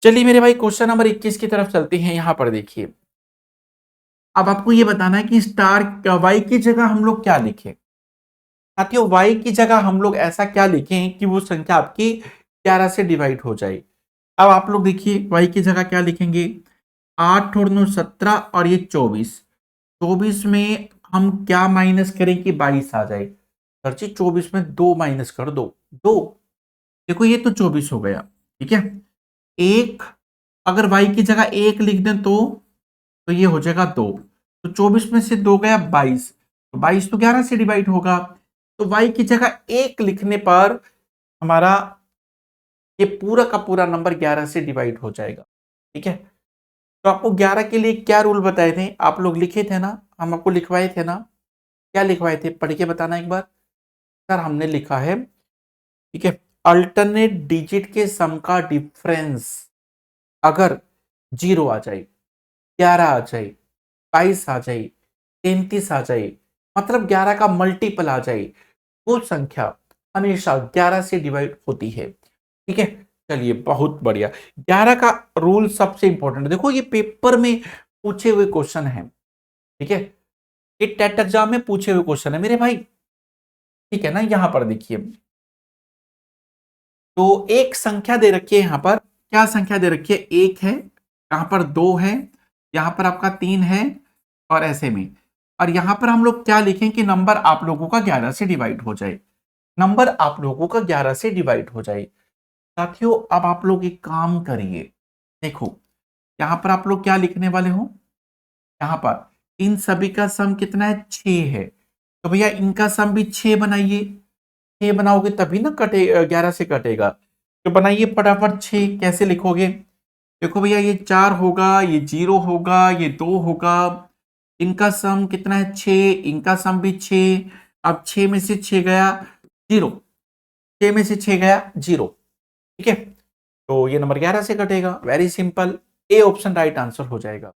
चलिए मेरे भाई क्वेश्चन नंबर 21 की तरफ चलते हैं। यहां पर देखिए अब आपको ये बताना है कि स्टार वाई की जगह हम लोग क्या लिखें। साथियों वाई की जगह हम लोग ऐसा क्या लिखें कि वो संख्या आपकी 11 से डिवाइड हो जाए। अब आप लोग देखिए वाई की जगह क्या लिखेंगे, 8 और 9 17 और ये 24, 24 में हम क्या माइनस करें कि 22 आ जाए। सर जी 24 में 2 माइनस कर दो, 2, देखो ये तो 24 हो गया, ठीक है। एक, अगर y की जगह 1 लिख दें तो ये हो जाएगा 2। तो 24 में से 2 गया 22, तो 22 तो 11 से डिवाइड होगा। तो y की जगह 1 लिखने पर हमारा ये पूरा का पूरा नंबर 11 से डिवाइड हो जाएगा, ठीक है। तो आपको 11 के लिए क्या रूल बताए थे, आप लोग लिखे थे ना, हम आपको लिखवाए थे ना। क्या लिखवाए थे पढ़ के बताना एक बार। सर हमने लिखा है, ठीक है, अल्टरनेट डिजिट के सम का डिफरेंस अगर 0 आ जाए, 11 आ जाए, 22 आ जाए, 33 आ जाए, मतलब 11 का मल्टीपल आ जाए, वो संख्या हमेशा 11 से डिवाइड होती है। ठीक है, चलिए बहुत बढ़िया। 11 का रूल सबसे इंपॉर्टेंट है। देखो ये पेपर में पूछे हुए क्वेश्चन है। ठीक है, ये टेट एग्जाम में पूछे हुए क्वेश्चन है मेरे भाई। ठीक है ना, यहां पर देखिए, तो एक संख्या दे रखी है यहां पर। क्या संख्या दे रखी है? एक है, यहां पर दो है, यहां पर आपका तीन है, और ऐसे में। और यहां पर हम लोग क्या लिखें कि नंबर आप लोगों का 11 से डिवाइड हो जाए। नंबर आप लोगों का 11 से डिवाइड हो जाए। साथियों अब आप लोग एक काम करिए, देखो यहां पर आप लोग क्या लिखने वाले हो, यहां पर इन सभी का सम कितना है? 6 है। तो भैया इनका सम भी 6 बनाइए। 6 बनाओगे तभी ना कटे 11 से कटेगा। तो बनाइए फटाफट 6। कैसे लिखोगे? देखो भैया ये 4 होगा, ये 0 होगा, ये 2 होगा। इनका सम कितना है? 6। इनका सम भी 6। अब 6 में से 6 गया 0। 6 में से 6 गया 0। ठीक है, तो ये नंबर 11 से कटेगा। Very simple, A option right answer हो जाएगा।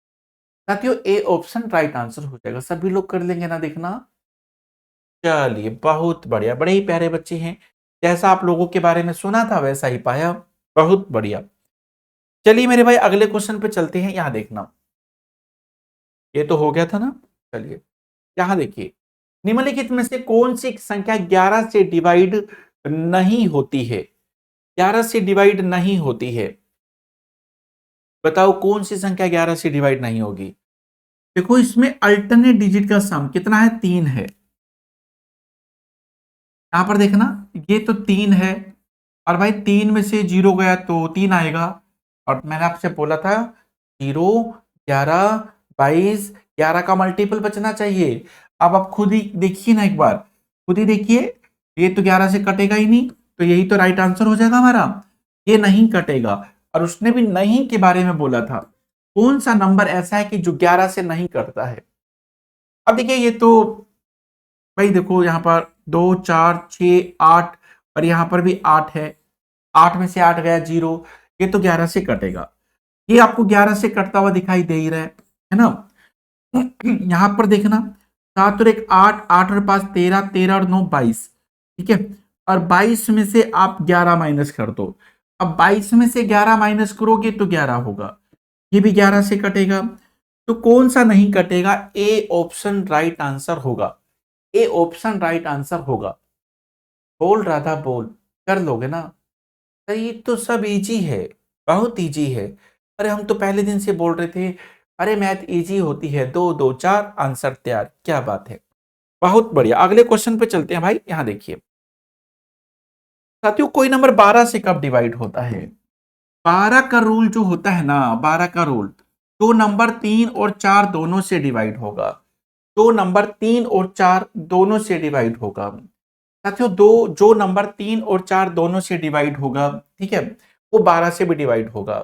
साथियों ए ऑप्शन राइट आंसर हो जाएगा। सभी लोग कर लेंगे ना, देखना। चलिए बहुत बढ़िया, बड़े ही प्यारे बच्चे हैं। जैसा आप लोगों के बारे में सुना था वैसा ही पाया। बहुत बढ़िया। चलिए मेरे भाई अगले क्वेश्चन पे चलते हैं। यहां देखना, ये तो हो गया था ना। चलिए यहां देखिए, निम्नलिखित में से कौन सी संख्या 11 से डिवाइड नहीं होती है? 11 से डिवाइड नहीं होती है। बताओ कौन सी संख्या 11 से डिवाइड नहीं होगी? देखो इसमें अल्टरनेट डिजिट का सम कितना है? 3 है। यहां पर देखना, ये तो 3 है, और भाई 3 में से 0 गया तो 3 आएगा। और मैंने आपसे बोला था 0, 11, 22, 11 का मल्टीपल बचना चाहिए। अब आप खुद ही देखिए ना, एक बार खुद ही देखिए। ये तो 11 से कटेगा ही नहीं, तो यही तो राइट आंसर हो जाएगा हमारा। ये नहीं कटेगा। और उसने भी नहीं के बारे में बोला था। कौन सा नंबर ऐसा है कि जो 11 से नहीं कटता है? अब देखिए ये तो भाई देखो यहाँ पर 2, 4, 6, 8, और यहाँ पर भी 8 है। 8 में से 8 गया 0। ये तो 11 से कटेगा। ये आपको 11 से कटता हुआ दिखाई दे ही रहा है ना। यहां पर देखना, 7 और 1 8, 8 और 5 13, 13 और 9 22। ठीक है, और 22 में से आप 11 माइनस कर दो। अब 22 में से 11 माइनस करोगे तो 11 होगा। ये भी 11 से कटेगा। तो कौन सा नहीं कटेगा? ए ऑप्शन राइट आंसर होगा। ए ऑप्शन राइट आंसर होगा। बोल रहा था, बोल कर लोगे ना? अरे ये तो सब इजी है, बहुत इजी है। अरे हम तो पहले दिन से बोल रहे थे, अरे मैथ इजी होती है, 2 2 4 आंसर तैयार। क्या बात है, बहुत बढ़िया। अगले क्वेश्चन पे चलते हैं भाई। यहां देखिए साथियों, कोई नंबर 12 से कब डिवाइड होता है? 12 का रूल जो होता है ना, 12 का रूल, तो नंबर 3 और 4 दोनों से डिवाइड होगा। तो नंबर 3 और 4 दोनों से डिवाइड होगा। साथियों दो, जो नंबर 3 और 4 दोनों से डिवाइड होगा, ठीक है, वो 12 से भी डिवाइड होगा।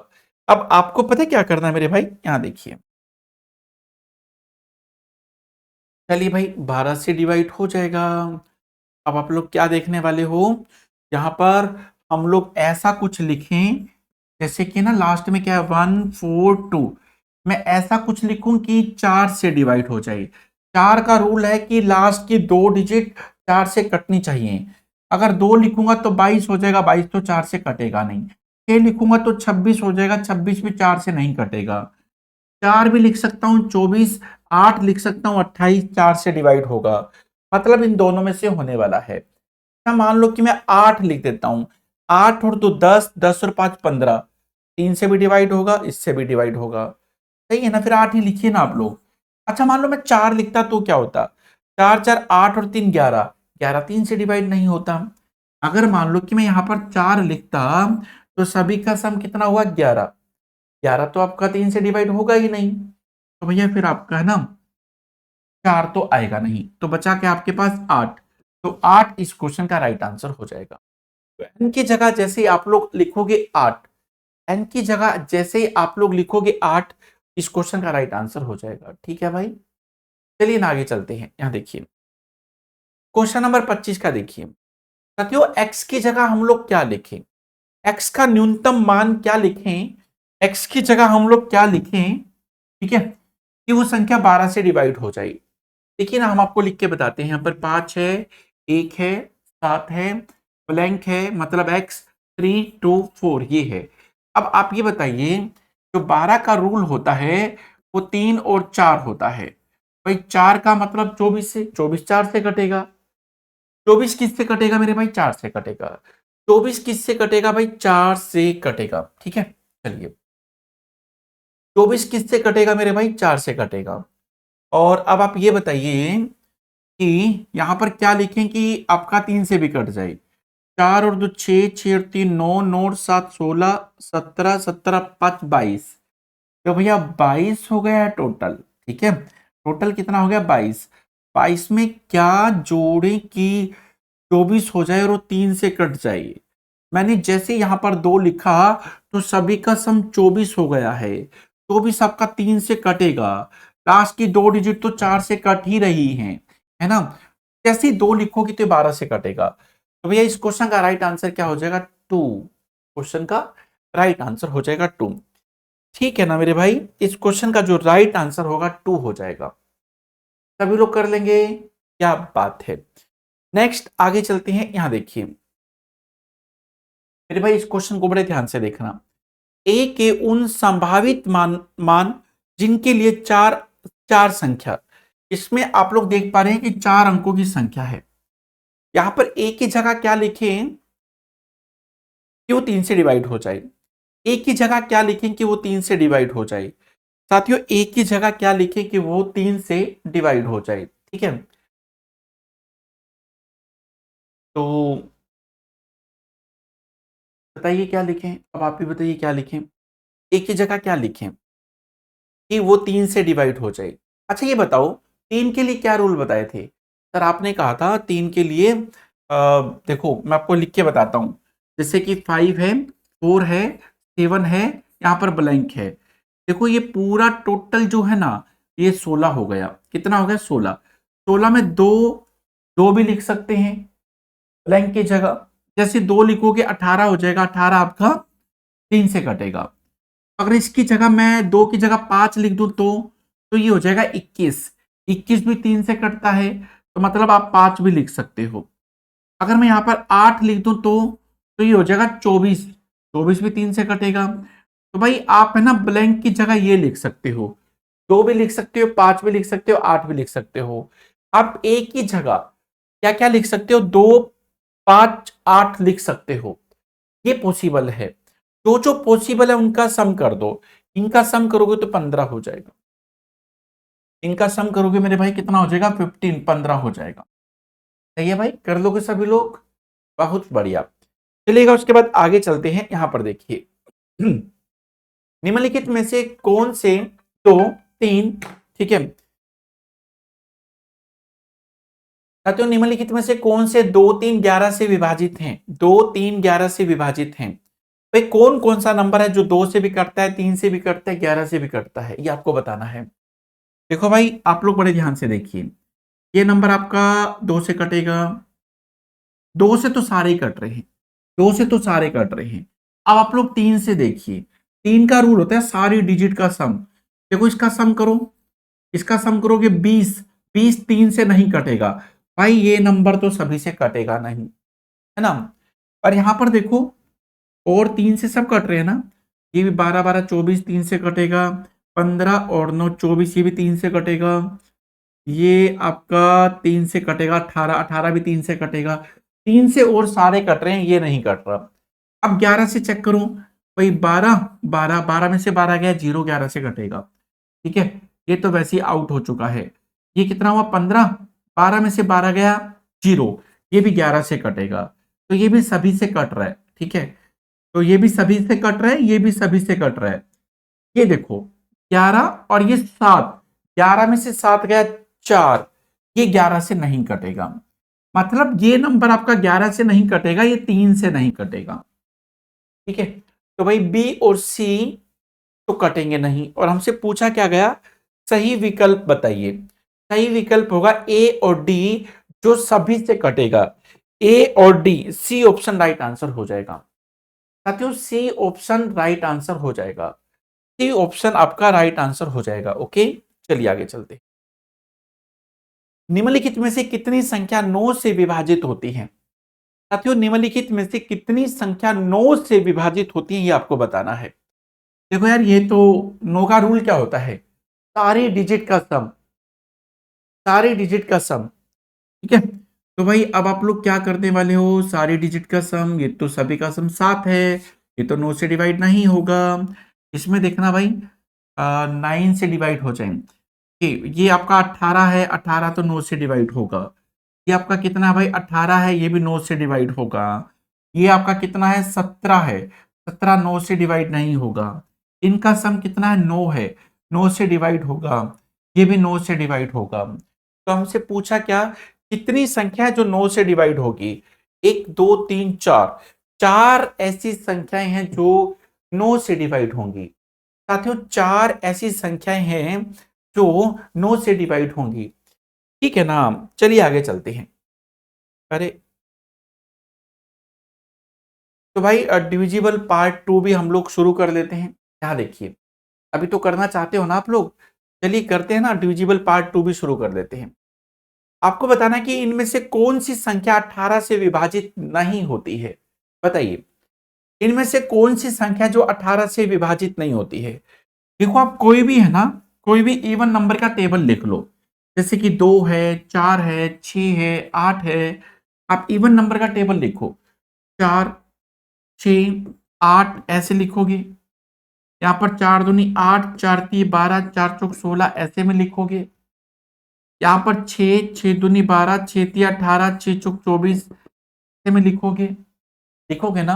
अब आपको पता है क्या करना है मेरे भाई? यहां देखिए, चलिए भाई 12 से डिवाइड हो जाएगा। अब आप लोग क्या देखने वाले हो, यहां पर हम लोग ऐसा कुछ लिखें, जैसे कि ना लास्ट में क्या है 142, मैं ऐसा कुछ लिखूं कि 4 से डिवाइड हो जाए। 4 का रूल है कि लास्ट की 2 डिजिट 4 से कटनी चाहिए। अगर 2 लिखूंगा तो 22 हो जाएगा, 22 तो 4 से कटेगा नहीं। 6 लिखूंगा तो 26 हो जाएगा, 26 भी 4 से नहीं कटेगा। 4 भी लिख सकता हूँ, 24, 8 लिख सकता हूँ, 28 4 से डिवाइड होगा। मतलब इन दोनों में से होने वाला है। अच्छा मान लो कि मैं 8 लिख देता हूं। 8 और 2 10, 10 और 5 15। 3 से भी डिवाइड होगा, इससे भी डिवाइड होगा। सही है ना, फिर 8 ही लिखिए ना आप लोग। अच्छा मान लो मैं 4 लिखता तो क्या होता? 4 4 8 और 3 11। 11 3 से डिवाइड नहीं होता। अगर मान लो कि मैं यहां पर 4 लिखता, तो सभी का सम कितना हुआ? 11। 11 तो आपका 3 से डिवाइड होगा ही नहीं। तो भैया फिर आपका है ना 4 तो आएगा नहीं, तो बचा क्या आपके पास? 8। तो 8 इस क्वेश्चन का राइट आंसर हो जाएगा। तो एन की जगह जैसे ही आप लोग लिखोगे 8, एन की जगह जैसे ही आप लोग लिखोगे 8, इस क्वेश्चन का राइट आंसर हो जाएगा। ठीक है भाई, चलिए ना आगे चलते हैं। यहां देखिए क्वेश्चन नंबर 25 का देखिए। साथियों एक्स की जगह हम लोग क्या लिखें? एक्स का न्यूनतम मान क्या लिखें? एक्स की जगह हम लोग क्या लिखें? ठीक है, कि वो संख्या 12 से डिवाइड हो जाए। देखिए ना हम आपको लिख के बताते हैं। यहाँ पर 5 है, 1 है, 7 है, ब्लैंक है, मतलब x 3 2 4 ये है। अब आप ये बताइए, जो 12 का रूल होता है वो 3 और 4 होता है। भाई 4 का मतलब 24 से, 24 4 से कटेगा। 24 किससे कटेगा मेरे भाई? 4 से कटेगा। 24 किससे कटेगा भाई? 4 से कटेगा। ठीक है, चलिए 24 किससे कटेगा मेरे भाई? 4 से कटेगा। और अब आप ये बताइए कि यहां पर क्या लिखें कि आपका 3 से भी कट जाए। 4 और 2 6, 6 और 3 9, 9 और 7 16, 17 17 5 22। तो भैया 22 हो गया है टोटल। ठीक है, टोटल कितना हो गया? 22। 22 में क्या जोड़े कि 24 हो जाए और वो 3 से कट जाए। मैंने जैसे यहां पर 2 लिखा तो सभी का सम 24 हो गया है। 24 आपका 3 से कटेगा। लास्ट की 2 डिजिट तो 4 से कट ही रही हैं, है ना? जैसे ही 2 लिखोगे तो 12 से कटेगा। तो भैया इस क्वेश्चन का राइट आंसर क्या हो जाएगा? 2। क्वेश्चन का राइट आंसर हो जाएगा 2। ठीक है ना मेरे भाई? इस क्वेश्चन का जो राइट आंसर होगा 2 हो जाएगा। सभी लोग कर लेंगे? क्या बात है। नेक्स्ट आगे चलते हैं। यहां देखिए मेरे भाई, इस क्वेश्चन को बड़े ध्यान से देखना। ए के उन संभावित मान जिनके लिए चार चार संख्या, इसमें आप लोग देख पा रहे हैं कि 4 अंकों की संख्या है। यहां पर ए की जगह क्या लिखें कि वो 3 से डिवाइड हो जाए। ए की जगह क्या लिखें कि वो 3 से डिवाइड हो जाए। साथियों ए की जगह क्या लिखें कि वो 3 से डिवाइड हो जाए। ठीक है, तो बताइए क्या लिखें। अब आप भी बताइए क्या लिखें। ए की जगह क्या लिखें कि वो 3 से डिवाइड हो जाए। अच्छा ये बताओ, 3 के लिए क्या रूल बताए थे? सर आपने कहा था 3 के लिए देखो मैं आपको लिख के बताता हूं। जैसे कि 5 है, 4 है, 7 है, यहां पर ब्लैंक है। देखो ये पूरा टोटल जो है ना, ये 16 हो गया। कितना हो गया? 16। 16 में दो, दो भी लिख सकते हैं ब्लैंक की जगह। जैसे 2 लिखोगे 18 हो जाएगा। 18 आपका 3 से कटेगा। अगर इसकी जगह मैं 2 की जगह 5 लिख दूं तो ये हो जाएगा 21। 21 भी 3 से कटता है, तो मतलब आप 5 भी लिख सकते हो। अगर मैं यहां पर 8 लिख दूं तो ये हो जाएगा 24। 24 भी 3 से कटेगा। तो भाई आप है ना ब्लैंक की जगह ये लिख सकते हो। 2 भी लिख सकते हो, 5 भी लिख सकते हो, 8 भी लिख सकते हो। आप एक ही जगह क्या क्या लिख सकते हो? 2 5 8 लिख सकते हो। ये पॉसिबल है। जो पॉसिबल है उनका सम कर दो। इनका सम करोगे तो 15 हो जाएगा। इनका सम करोगे मेरे भाई कितना हो जाएगा? 15, 15 हो जाएगा। सही है भाई, कर लोगे सभी लोग? बहुत बढ़िया। चलिएगा उसके बाद आगे चलते हैं। यहां पर देखिए निम्नलिखित में से कौन से दो तीन, ठीक है साथियों, निम्नलिखित में से कौन से 2 3 11 से विभाजित हैं? 2 3 11 से विभाजित हैं। भाई कौन कौन सा नंबर है जो 2 से भी कटता है, 3 से भी कटता है, 11 से भी कटता है? ये आपको बताना है। देखो भाई आप लोग बड़े ध्यान से देखिए, ये नंबर आपका 2 से कटेगा। 2 से तो सारे ही कट रहे हैं। 2 से तो सारे कट रहे हैं। अब आप लोग 3 से देखिए। 3 का रूल होता है सारी डिजिट का सम। देखो इसका सम करो, इसका सम करोगे 20। 20 3 से नहीं कटेगा। भाई ये नंबर तो सभी से कटेगा नहीं, है ना? और यहां पर देखो, और 3 से सब कट रहे हैं ना। ये भी 12 12 24 3 से कटेगा। 15 और 9 24, ये भी 3 से कटेगा। ये आपका 3 से कटेगा। 18 18 भी 3 से कटेगा। 3 से और सारे कट रहे हैं, ये नहीं कट रहा। अब 11 से चेक करो। भाई 12 12 12 में से 12 गया, 0 11 से कटेगा। ठीक है, ये तो वैसे ही आउट हो चुका है। ये कितना हुआ? 15। 12 में से 12 गया, 0। ये भी 11 से कटेगा। तो ये भी सभी से कट रहा है। ठीक है, तो ये भी सभी से कट रहा है, ये भी सभी से कट रहा है। ये देखो 11 और ये 7। 11 में से 7 गया, 4। ये 11 से नहीं कटेगा। मतलब ये नंबर आपका 11 से नहीं कटेगा, ये 3 से नहीं कटेगा। ठीक है, तो भाई बी और सी तो कटेंगे नहीं। और हमसे पूछा क्या गया? सही विकल्प बताइए। सही विकल्प होगा ए और डी, जो सभी से कटेगा। ए और D, C option right answer हो जाएगा। साथियों सी ऑप्शन राइट आंसर हो जाएगा। सी ऑप्शन आपका राइट आंसर हो जाएगा। ओके, चलिए आगे चलते हैं। निम्नलिखित में से कितनी संख्या 9 से विभाजित होती है? साथियों निम्नलिखित में से कितनी संख्या 9 से विभाजित होती है ये आपको बताना है। देखो यार, ये तो 9 का रूल क्या होता है, सारे डिजिट का सम, सारे डिजिट का सम। ठीक है, तो भाई अब आप लोग क्या करने वाले हो, सारे डिजिट का सम, ये तो सभी का सम 7 है, ये तो 9 से डिवाइड नहीं होगा। इसमें देखना भाई 9 से डिवाइड हो जाएंगे। ये आपका 18 है, 18 तो 9 से डिवाइड होगा। ये आपका कितना है भाई, 18 है, ये भी 9 से डिवाइड होगा। ये आपका कितना है, 17 है, 17 9 से डिवाइड नहीं होगा। इनका सम कितना है, 9 है, 9 से डिवाइड होगा। ये भी 9 से डिवाइड होगा। तो हमसे पूछा क्या, कितनी संख्या है जो 9 से डिवाइड होगी। 1 2 3 4, 4 ऐसी संख्याएं हैं जो 9 से डिवाइड होंगी। साथियों 4 ऐसी संख्याएं हैं जो 9 से डिवाइड होंगी। ठीक है ना, चलिए आगे चलते हैं। अरे तो भाई डिविजिबल पार्ट 2 भी हम लोग शुरू कर लेते हैं। यहाँ देखिए, अभी तो करना चाहते हो ना आप लोग, चलिए करते हैं ना, डिविजिबल पार्ट 2 भी शुरू कर लेते हैं। आपको बताना है कि इनमें से कौन सी संख्या 18 से विभाजित नहीं होती है। बताइए, इनमें से कौन सी संख्या जो 18 से विभाजित नहीं होती है। देखो आप कोई भी है ना, कोई भी इवन नंबर का टेबल लिख लो, जैसे कि 2 है, 4 है, 6 है, 8 है। आप इवन नंबर का टेबल लिखो, 4 6 8 ऐसे लिखोगे। यहाँ पर 4 दूनी 8, 4 तीन 12, 4 चौक 16 ऐसे में लिखोगे। यहाँ पर 6 6 दूनी 12, 6 तीन 18, 6 चौक 24 ऐसे में लिखोगे, लिखोगे ना।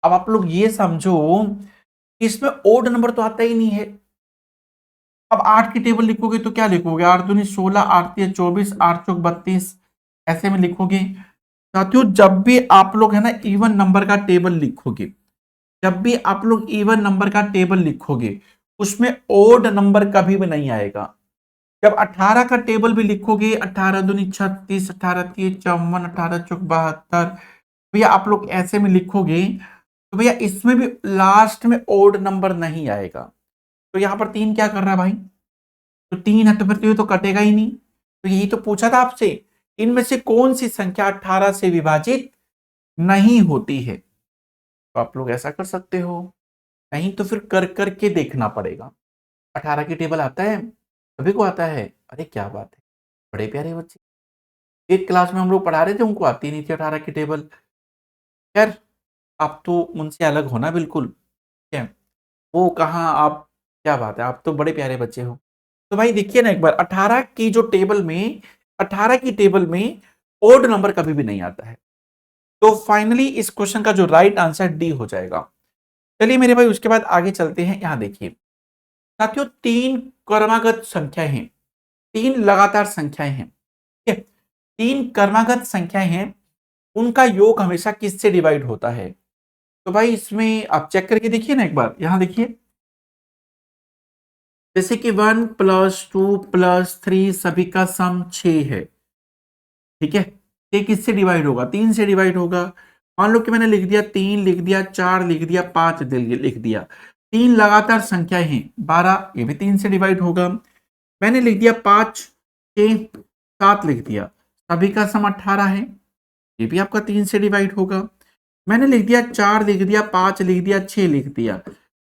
अब आप लोग ये समझो कि इसमें ओड नंबर तो आता ही नहीं है। अब 8 की टेबल लिखोगे तो क्या लिखोगे, 8 दूनी 16, 8 तीन 24, 8 चौक 32 ऐसे में लिखोगे। साथियों जब भी आप लोग है ना इवन नंबर का टेबल लिखोगे, जब भी आप लोग इवन नंबर का टेबल लिखोगे, उसमें ओड नंबर कभी भी नहीं आएगा। जब 18 का टेबल भी लिखोगे, 18 दूनी 36, 18 तीन 54, 18 चौक 72, भैया आप लोग ऐसे में लिखोगे तो भैया इसमें भी लास्ट में ओड नंबर नहीं आएगा। तो यहां पर 3 क्या कर रहा है भाई, तो 3 है तो फिर तो ये तो कटेगा ही नहीं। तो यही तो पूछा था आपसे, इनमें से कौन सी संख्या 18 से विभाजित नहीं होती है। तो आप लोग ऐसा कर सकते हो, नहीं तो फिर कर करके देखना पड़ेगा। 18 की टेबल आता है, सभी को आता है, अरे क्या बात है, बड़े प्यारे बच्चे। एक क्लास में हम लोग पढ़ा रहे थे, उनको आती नहीं थी 18 की टेबल। खैर, आप तो उनसे अलग हो ना बिल्कुल, ठीक है, वो कहाँ आप, क्या बात है, आप तो बड़े प्यारे बच्चे हो। तो भाई देखिए ना एक बार, 18 की जो टेबल में, 18 की टेबल में ओड नंबर कभी भी नहीं आता है। तो फाइनली इस क्वेश्चन का जो राइट आंसर डी हो जाएगा। चलिए मेरे भाई उसके बाद आगे चलते हैं। यहां देखिए साथियों, 3 क्रमागत संख्याएं हैं, 3 लगातार संख्याएं हैं, ठीक है, 3 क्रमागत संख्याएं हैं, उनका योग हमेशा किससे डिवाइड होता है। तो भाई इसमें आप चेक करके देखिए ना एक बार, यहां देखिए, जैसे कि 1 + 2 + 3 सभी का सम 6 है। ठीक है, ये किससे डिवाइड होगा, 3 से डिवाइड होगा। मान लो कि मैंने लिख दिया 3, लिख दिया 4, लिख दिया 5, लिख दिया। 3 लगातार संख्याएं हैं, 12, ये भी 3 से डिवाइड होगा। मैंने लिख दिया 5 6 7 लिख दिया, सभी का सम 18 है, ये भी आपका 3 से डिवाइड होगा। मैंने लिख दिया 4, लिख दिया 5, लिख दिया 6, लिख दिया,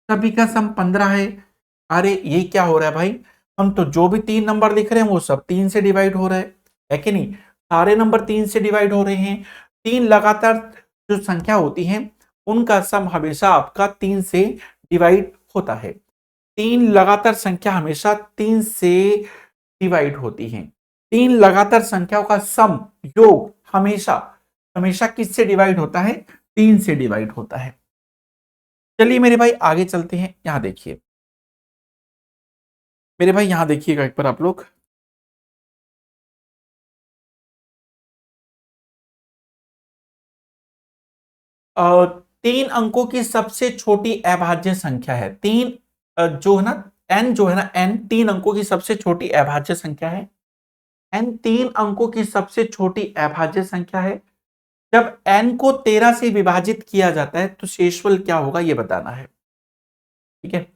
सभी का सम 15 है। अरे ये क्या हो रहा है भाई, हम तो जो भी 3 नंबर लिख रहे हैं वो सब 3 से डिवाइड हो रहा है कि नहीं, सारे नंबर 3 से डिवाइड हो रहे हैं। 3 लगातार जो संख्या होती है उनका सम हमेशा आपका 3 से डिवाइड होता है। 3 लगातार संख्या हमेशा 3 से डिवाइड होती हैं। 3 लगातार संख्याओं का सम, योग हमेशा हमेशा किससे डिवाइड होता है, 3 से डिवाइड होता है। चलिए मेरे भाई आगे चलते हैं। यहां देखिए मेरे भाई, यहां देखिएगा एक बार आप लोग, 3 अंकों की सबसे छोटी अभाज्य संख्या है। 3 जो है ना, n जो है ना, n 3 अंकों की सबसे छोटी अभाज्य संख्या है। n 3 अंकों की सबसे छोटी अभाज्य संख्या है। जब n को 13 से विभाजित किया जाता है तो शेषफल क्या होगा ये बताना है। ठीक है,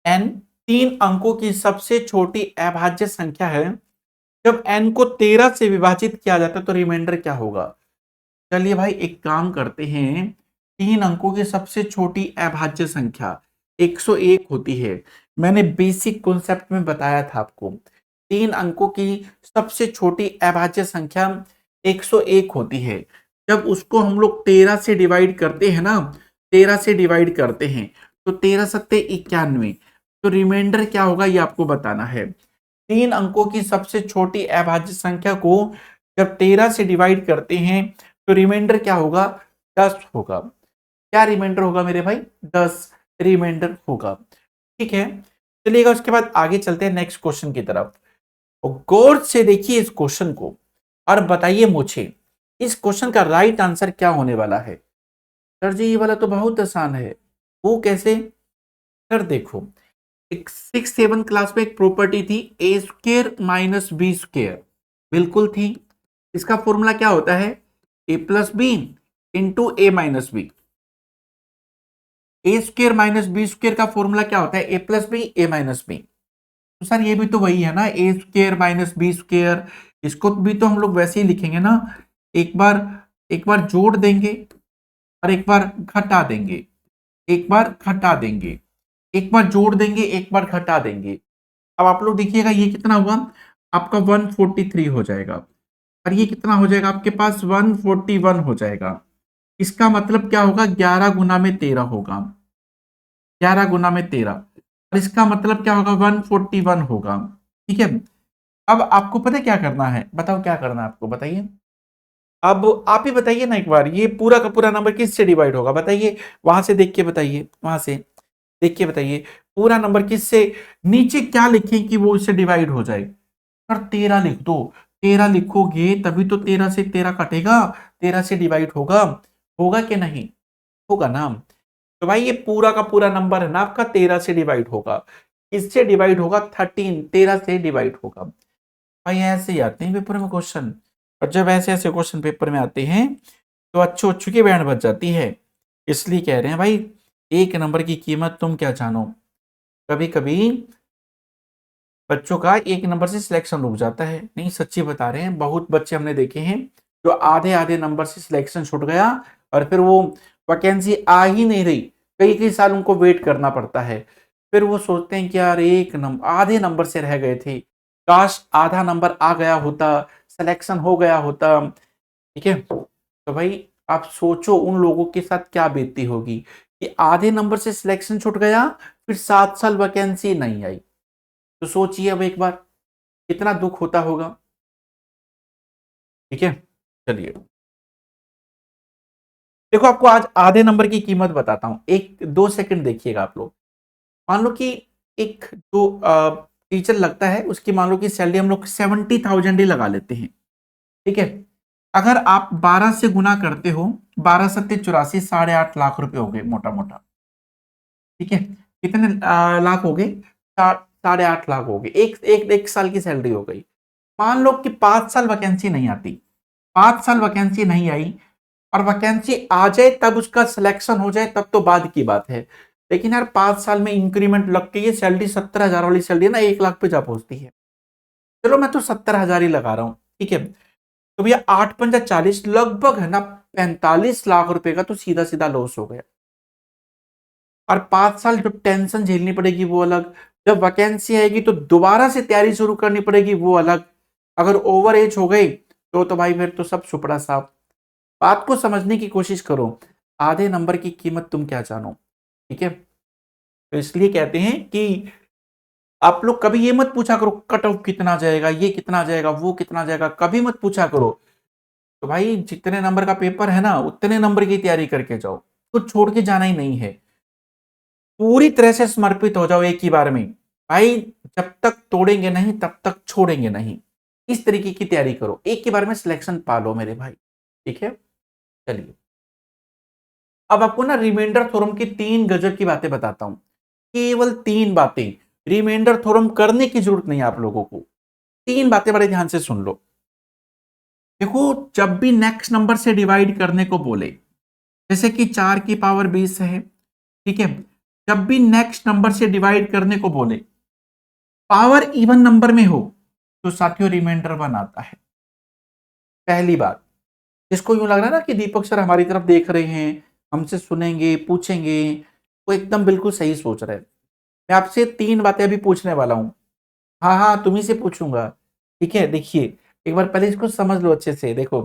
n 3 अंकों की सबसे छोटी अभाज्य संख्या है। जब n को 13 से विभाजित किया जाता है तो रिमाइंडर क्या होगा। चलिए भाई एक काम करते हैं, 3 अंकों की सबसे छोटी अभाज्य संख्या 101 होती है। मैंने बेसिक कॉन्सेप्ट में बताया था आपको। 3 अंकों की सबसे छोटी अभाज्य संख्या 101 होती है। जब उसको हम लोग 13 से डिवाइड करते हैं ना, 13 से डिवाइड करते हैं तो 13 सत्ते 91, तो रिमाइंडर क्या होगा ये आपको बताना है। 3 अंकों की सबसे छोटी अभाज्य संख्या को जब 13 से डिवाइड करते हैं तो रिमाइंडर क्या होगा, 10 होगा। क्या रिमाइंडर होगा मेरे भाई, 10 रिमाइंडर होगा। ठीक है, चलिएगा उसके बाद आगे चलते हैं नेक्स्ट क्वेश्चन की तरफ। गौर से देखिए इस क्वेश्चन को और बताइए मुझे इस क्वेश्चन का राइट आंसर क्या होने वाला है। सर जी ये वाला तो बहुत आसान है, वो कैसे? सर देखो, एक 6-7 क्लास में एक प्रॉपर्टी थी ए स्क्र माइनस बी स्क्र, बिल्कुल थी। इसका फॉर्मूला क्या होता है, ए प्लस बी इंटू ए माइनस बी। ए स्क्र माइनस बी स्क्र का फॉर्मूला क्या होता है, ए प्लस बी ए माइनस बी। तो सर ये भी तो वही है ना, ए स्क्र माइनस बी स्क्र। इसको भी तो हम लोग वैसे ही लिखेंगे ना, एक बार जोड़ देंगे और एक बार घटा देंगे, एक बार घटा देंगे, एक बार जोड़ देंगे, एक बार घटा देंगे। अब आप लोग देखिएगा ये कितना हुआ, आपका 143 हो जाएगा और ये कितना हो जाएगा आपके पास, 141 हो जाएगा। इसका मतलब क्या होगा, 11 गुना में 13 होगा, 11 गुना में 13, और इसका मतलब क्या होगा, 141 होगा। ठीक है, अब आपको पता है क्या करना है, बताओ क्या करना है आपको, बताइए। अब आप ही बताइए ना एक बार, ये पूरा का पूरा नंबर किससे डिवाइड होगा बताइए, वहां से देख के बताइए, वहां से देख के बताइए पूरा नंबर किससे, नीचे क्या लिखें कि वो इससे डिवाइड हो जाए। पर 13 लिख दो, 13 लिखोगे तभी तो 13 से 13 कटेगा, 13 से डिवाइड होगा, होगा कि नहीं, होगा ना। तो भाई ये पूरा का पूरा नंबर है ना आपका, 13 से डिवाइड होगा, इससे डिवाइड होगा 13, 13 से डिवाइड होगा। भाई ऐसे ही आते हैं पेपर में क्वेश्चन, और जब ऐसे ऐसे क्वेश्चन पेपर में आते हैं तो अच्छे अच्छे की बैंड बज जाती है। इसलिए कह रहे हैं भाई, एक नंबर की कीमत तुम क्या जानो। कभी कभी बच्चों का एक नंबर से सिलेक्शन रुक जाता है, नहीं सच्ची बता रहे हैं, बहुत बच्चे हमने देखे हैं जो आधे आधे नंबर से सिलेक्शन छूट गया और फिर वो वैकेंसी आ ही नहीं रही, कई कई साल उनको वेट करना पड़ता है। फिर वो सोचते हैं कि यार एक नंबर, आधे नंबर से रह गए थे, काश आधा नंबर आ गया होता, सिलेक्शन हो गया होता। ठीक है, तो भाई आप सोचो उन लोगों के साथ क्या बीतती होगी कि आधे नंबर से सिलेक्शन छूट गया, फिर 7 साल वैकेंसी नहीं आई। तो सोचिए अब एक बार कितना दुख होता होगा। ठीक है, चलिए देखो आपको आज आधे नंबर की कीमत बताता हूं, 1-2 सेकंड देखिएगा आप लोग। मान लो कि एक जो टीचर लगता है उसकी मान लो कि सैलरी हम लोग 70,000 ही लगा लेते हैं। ठीक है, अगर आप 12 से गुना करते हो, 12 सत्ते 84, 8.5 लाख रुपए हो गए मोटा मोटा। ठीक है, कितने लाख हो गए, 8.5 लाख हो गए, एक साल की सैलरी हो गई। मान लो कि 5 साल वैकेंसी नहीं आती, 5 साल वैकेंसी नहीं आई, और वैकेंसी आ जाए तब उसका सिलेक्शन हो जाए तब तो बाद की बात है। लेकिन यार 5 साल में इंक्रीमेंट लग के ये सैलरी 70,000 वाली सैलरी है ना, 1 लाख पे जा पहुंचती है। चलो मैं तो 70,000 ही लगा रहा हूं। ठीक है, तो भैया 8×5 = 40, लगभग है ना 45 लाख रुपए का तो सीधा सीधा लॉस हो गया। और 5 साल जो टेंशन झेलनी पड़ेगी वो अलग, जब वैकेंसी आएगी तो दोबारा से तैयारी शुरू करनी पड़ेगी वो अलग। अगर ओवर एज हो गई तो भाई फिर तो सब सुपड़ा साफ। बात को समझने की कोशिश करो, आधे नंबर की कीमत तुम क्या जानो। ठीक है, तो इसलिए कहते हैं कि आप लोग कभी ये मत पूछा करो कट ऑफ कितना जाएगा, ये कितना जाएगा, वो कितना जाएगा, कभी मत पूछा करो। तो भाई जितने नंबर का पेपर है ना उतने नंबर की तैयारी करके जाओ, कुछ छोड़ के जाना ही नहीं है, पूरी तरह से समर्पित हो जाओ एक ही बार में। भाई जब तक तोड़ेंगे नहीं तब तक छोड़ेंगे नहीं, इस तरीके की तैयारी करो, एक ही बार में सिलेक्शन पालो मेरे भाई। ठीक है, चलिए अब आपको ना रिमाइंडर थ्योरम की 3 गजब की बातें बताता हूं, केवल 3 बातें, रिमाइंडर थ्योरम करने की जरूरत नहीं है आप लोगों को, 3 बातें बड़े ध्यान से सुन लो। देखो जब भी नेक्स्ट नंबर से डिवाइड करने को बोले, जैसे कि 4 की पावर 20 है, ठीक है, जब भी नेक्स्ट नंबर से डिवाइड करने को बोले, पावर इवन नंबर में हो तो साथियों रिमाइंडर 1 आता है, पहली बात। जिसको यूं लग रहा है ना कि दीपक सर हमारी तरफ देख रहे हैं, हमसे सुनेंगे, पूछेंगे, वो एकदम बिल्कुल सही सोच रहे हैं। मैं आपसे 3 बातें अभी पूछने वाला हूँ। हाँ, हाँ, तुम्हीं से पूछूँगा। ठीक है? देखिए, एक बार पहले इसको समझ लो अच्छे से। देखो,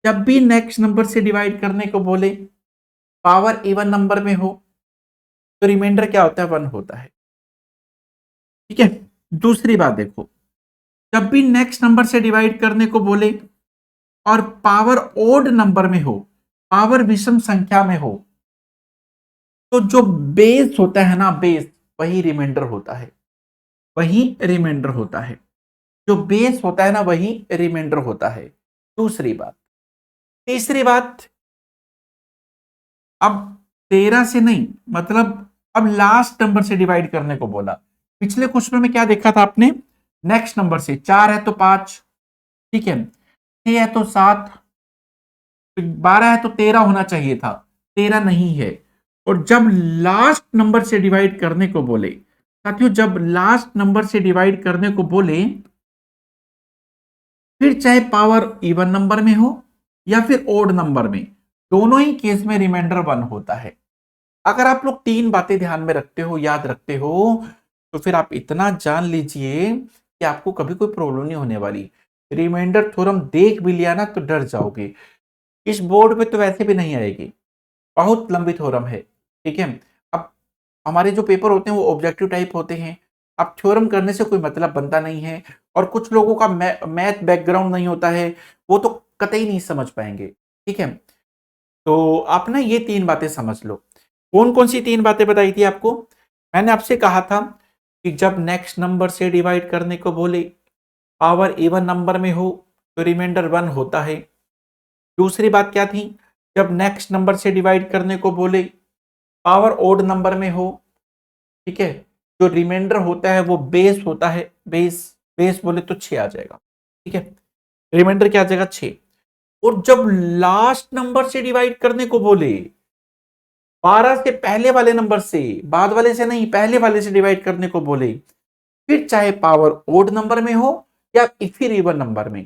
जब भी नेक्स्ट नंबर से डिवाइड करने को बोले, पावर इवन नंबर में हो, तो रिमाइंडर क्या होता है? 1 होता है। ठीक है? दूसरी बात देखो, जब भी नेक्स्ट नंबर से डिवाइड करने को बोले और पावर ओड नंबर में हो, पावर विषम संख्या में हो, तो जो बेस होता है ना, बेस, वही रिमाइंडर होता है। वही रिमाइंडर होता है। जो बेस होता है ना, वही रिमाइंडर होता है। दूसरी बात। तीसरी बात, अब 13 से नहीं, मतलब अब लास्ट नंबर से डिवाइड करने को बोला। पिछले क्वेश्चन में क्या देखा था आपने? नेक्स्ट नंबर से 4 है तो 5, ठीक है, 6 है तो 7, 12 है तो 13 होना चाहिए था, 13 नहीं है। और जब लास्ट नंबर से डिवाइड करने को बोले, साथियों, जब लास्ट नंबर से डिवाइड करने को बोले, फिर चाहे पावर इवन नंबर में हो या फिर ओड नंबर में, दोनों ही केस में रिमाइंडर 1 होता है। अगर आप लोग 3 बातें ध्यान में रखते हो, याद रखते हो, तो फिर आप इतना जान लीजिए कि आपको कभी कोई प्रॉब्लम नहीं होने वाली। रिमाइंडर थ्योरम देख भी लिया ना तो डर जाओगे। इस बोर्ड पे तो वैसे भी नहीं आएगी, बहुत लंबी थ्योरम है। ठीक है? अब हमारे जो पेपर होते हैं वो ऑब्जेक्टिव टाइप होते हैं। अब थ्योरम करने से कोई मतलब बनता नहीं है, और कुछ लोगों का मैथ बैकग्राउंड नहीं होता है, वो तो कतई नहीं समझ पाएंगे। ठीक है? तो आप ना ये 3 बातें समझ लो। कौन-कौन सी 3 बातें बताई थी आपको? मैंने आपसे कहा था कि जब नेक्स्ट नंबर से डिवाइड करने को बोले, पावर इवन नंबर में हो, तो रिमाइंडर 1 होता है। दूसरी बात क्या थी? जब नेक्स्ट नंबर से डिवाइड करने को बोले, पावर ओड नंबर में हो, ठीक है, जो रिमाइंडर होता है वो बेस होता है। बेस, बेस बोले तो 6 आ जाएगा। ठीक है? रिमाइंडर क्या आ जाएगा? 6। और जब लास्ट नंबर से डिवाइड करने को बोले, 12 से पहले वाले नंबर से, बाद वाले से नहीं, पहले वाले से डिवाइड करने को बोले, फिर चाहे पावर ओड नंबर में हो या फिर इवन नंबर में,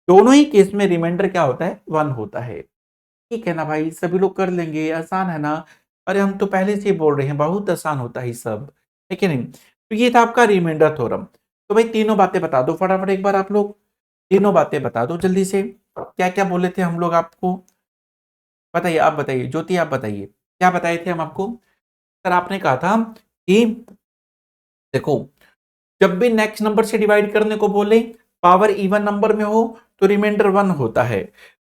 दोनों ही केस में रिमाइंडर क्या होता है? 1 होता है। ठीक है ना भाई, सभी लोग कर लेंगे, आसान है ना? अरे हम तो पहले से ही बोल रहे हैं, बहुत आसान होता है ये सब, है कि नहीं? तो ये था आपका रिमाइंडर थ्योरम। तो भाई तीनों बातें बता दो फटाफट एक बार आप लोग, तीनों बातें बता दो जल्दी से। क्या क्या बोले थे हम लोग आपको? बताइए, आप बताइए, ज्योति आप बताइए, क्या बताए थे हम आपको? सर आपने कहा था कि देखो, जब भी नेक्स्ट नंबर से डिवाइड करने को बोले, पावर इवन नंबर में हो, तो रिमाइंडर 1 होता है।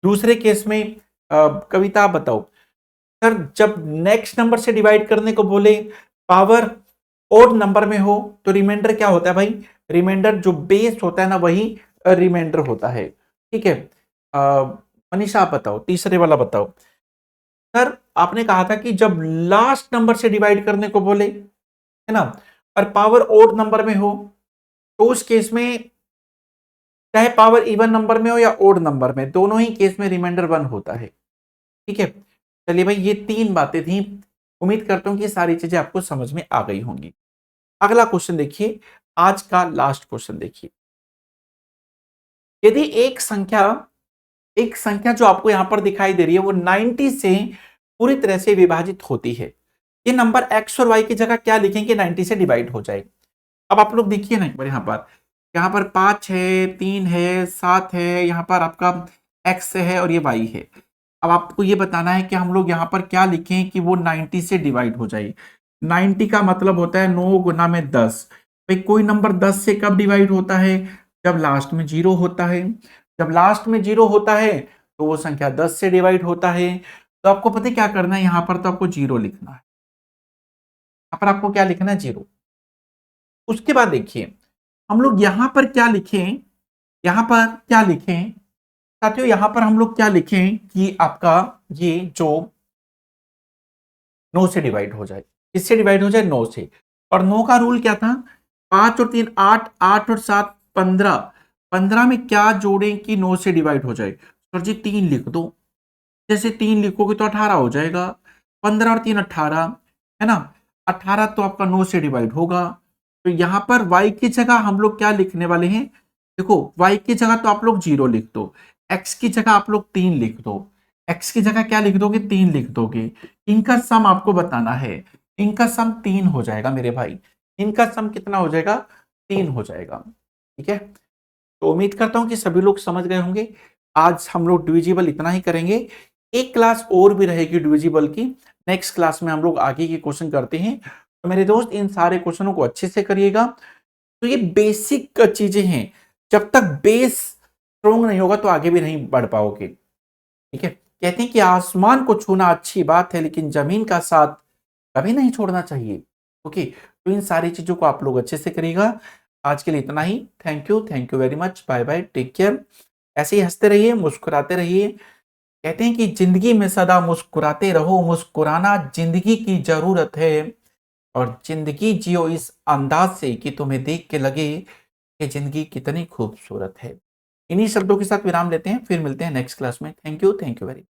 दूसरे केस में कविता आप बताओ। सर जब नेक्स्ट नंबर से डिवाइड करने को बोले, पावर ओड नंबर में हो, तो रिमाइंडर क्या होता है भाई? रिमाइंडर जो बेस होता है ना, वही रिमाइंडर होता है। ठीक है? मनीषा आप बताओ, तीसरे वाला बताओ। सर आपने कहा था कि जब लास्ट नंबर से डिवाइड करने को बोले, है ना, और पावर ओड नंबर में हो, तो उस केस में चाहे पावर इवन नंबर में हो या ओड नंबर में, दोनों ही केस में रिमाइंडर 1 होता है। ठीक है? चलिए भाई, ये 3 बातें थी। उम्मीद करता हूं कि ये सारी चीजें आपको समझ में आ गई होंगी। अगला क्वेश्चन देखिए, आज का लास्ट क्वेश्चन देखिए। यदि एक संख्या जो आपको यहां पर दिखाई दे रही है वो 90 से पूरी तरह से विभाजित होती है, ये नंबर x और y की जगह क्या लिखेंगे? 90 से डिवाइड हो जाए। अब आप लोग देखिए ना एक बार, यहाँ पर 5 है, 3 है, 7 है, यहाँ पर आपका x है और ये y है। अब आपको ये बताना है कि हम लोग यहाँ पर क्या लिखें कि वो 90 से डिवाइड हो जाए। 90 का मतलब होता है 9 गुना में 10। भाई कोई नंबर 10 से कब डिवाइड होता है? जब लास्ट में 0 होता है। जब लास्ट में 0 होता है तो वो संख्या 10 से डिवाइड होता है। तो आपको पता है क्या करना है? यहाँ पर तो आपको 0 लिखना है। यहाँ पर आपको क्या लिखना है? 0। उसके बाद देखिए, हम लोग यहां पर क्या लिखें? यहां पर क्या लिखें साथियों? यहां पर हम लोग क्या लिखें कि आपका ये जो 9 से डिवाइड हो जाए। किससे डिवाइड हो जाए? 9 से। और 9 का रूल क्या था? 5 और 3 8, 8 और 7 15। 15 में क्या जोड़ें कि 9 से डिवाइड हो जाए? सर जी 3 लिख दो। जैसे 3 लिखोगे तो 18 हो जाएगा। 15 और 3 18, है ना? 18 तो आपका 9 से डिवाइड होगा। तो यहां पर y की जगह हम लोग क्या लिखने वाले हैं? देखो y की जगह तो आप लोग 0 लिख दो। एक्स की जगह आप लोग 3 लिख दो। एक्स की जगह क्या लिख दोगे? 3 लिख दोगे। इनका सम आपको बताना है। इनका सम 3 हो जाएगा मेरे भाई। इनका सम कितना हो जाएगा? 3 हो जाएगा। ठीक है, तो उम्मीद करता हूं कि सभी लोग समझ गए होंगे। आज हम लोग डिविजिबल इतना ही करेंगे। एक क्लास और भी रहेगी डिविजिबल की। नेक्स्ट क्लास में हम लोग आगे के क्वेश्चन करते हैं। तो मेरे दोस्त इन सारे क्वेश्चनों को अच्छे से करिएगा। तो ये बेसिक चीजें हैं। जब तक बेस स्ट्रोंग नहीं होगा तो आगे भी नहीं बढ़ पाओगे। ठीक है, कहते हैं कि आसमान को छूना अच्छी बात है, लेकिन जमीन का साथ कभी नहीं छोड़ना चाहिए। ओके, तो इन सारी चीजों को आप लोग अच्छे से करिएगा। आज के लिए इतना ही। Thank you very much. Bye bye, take care. ऐसे ही हंसते रहिए, मुस्कुराते रहिए। कहते हैं कि जिंदगी में सदा मुस्कुराते रहो, मुस्कुराना जिंदगी की जरूरत है। और जिंदगी जियो इस अंदाज से कि तुम्हें देख के लगे कि जिंदगी कितनी खूबसूरत है। इन्हीं शब्दों के साथ विराम लेते हैं, फिर मिलते हैं नेक्स्ट क्लास में। Thank you very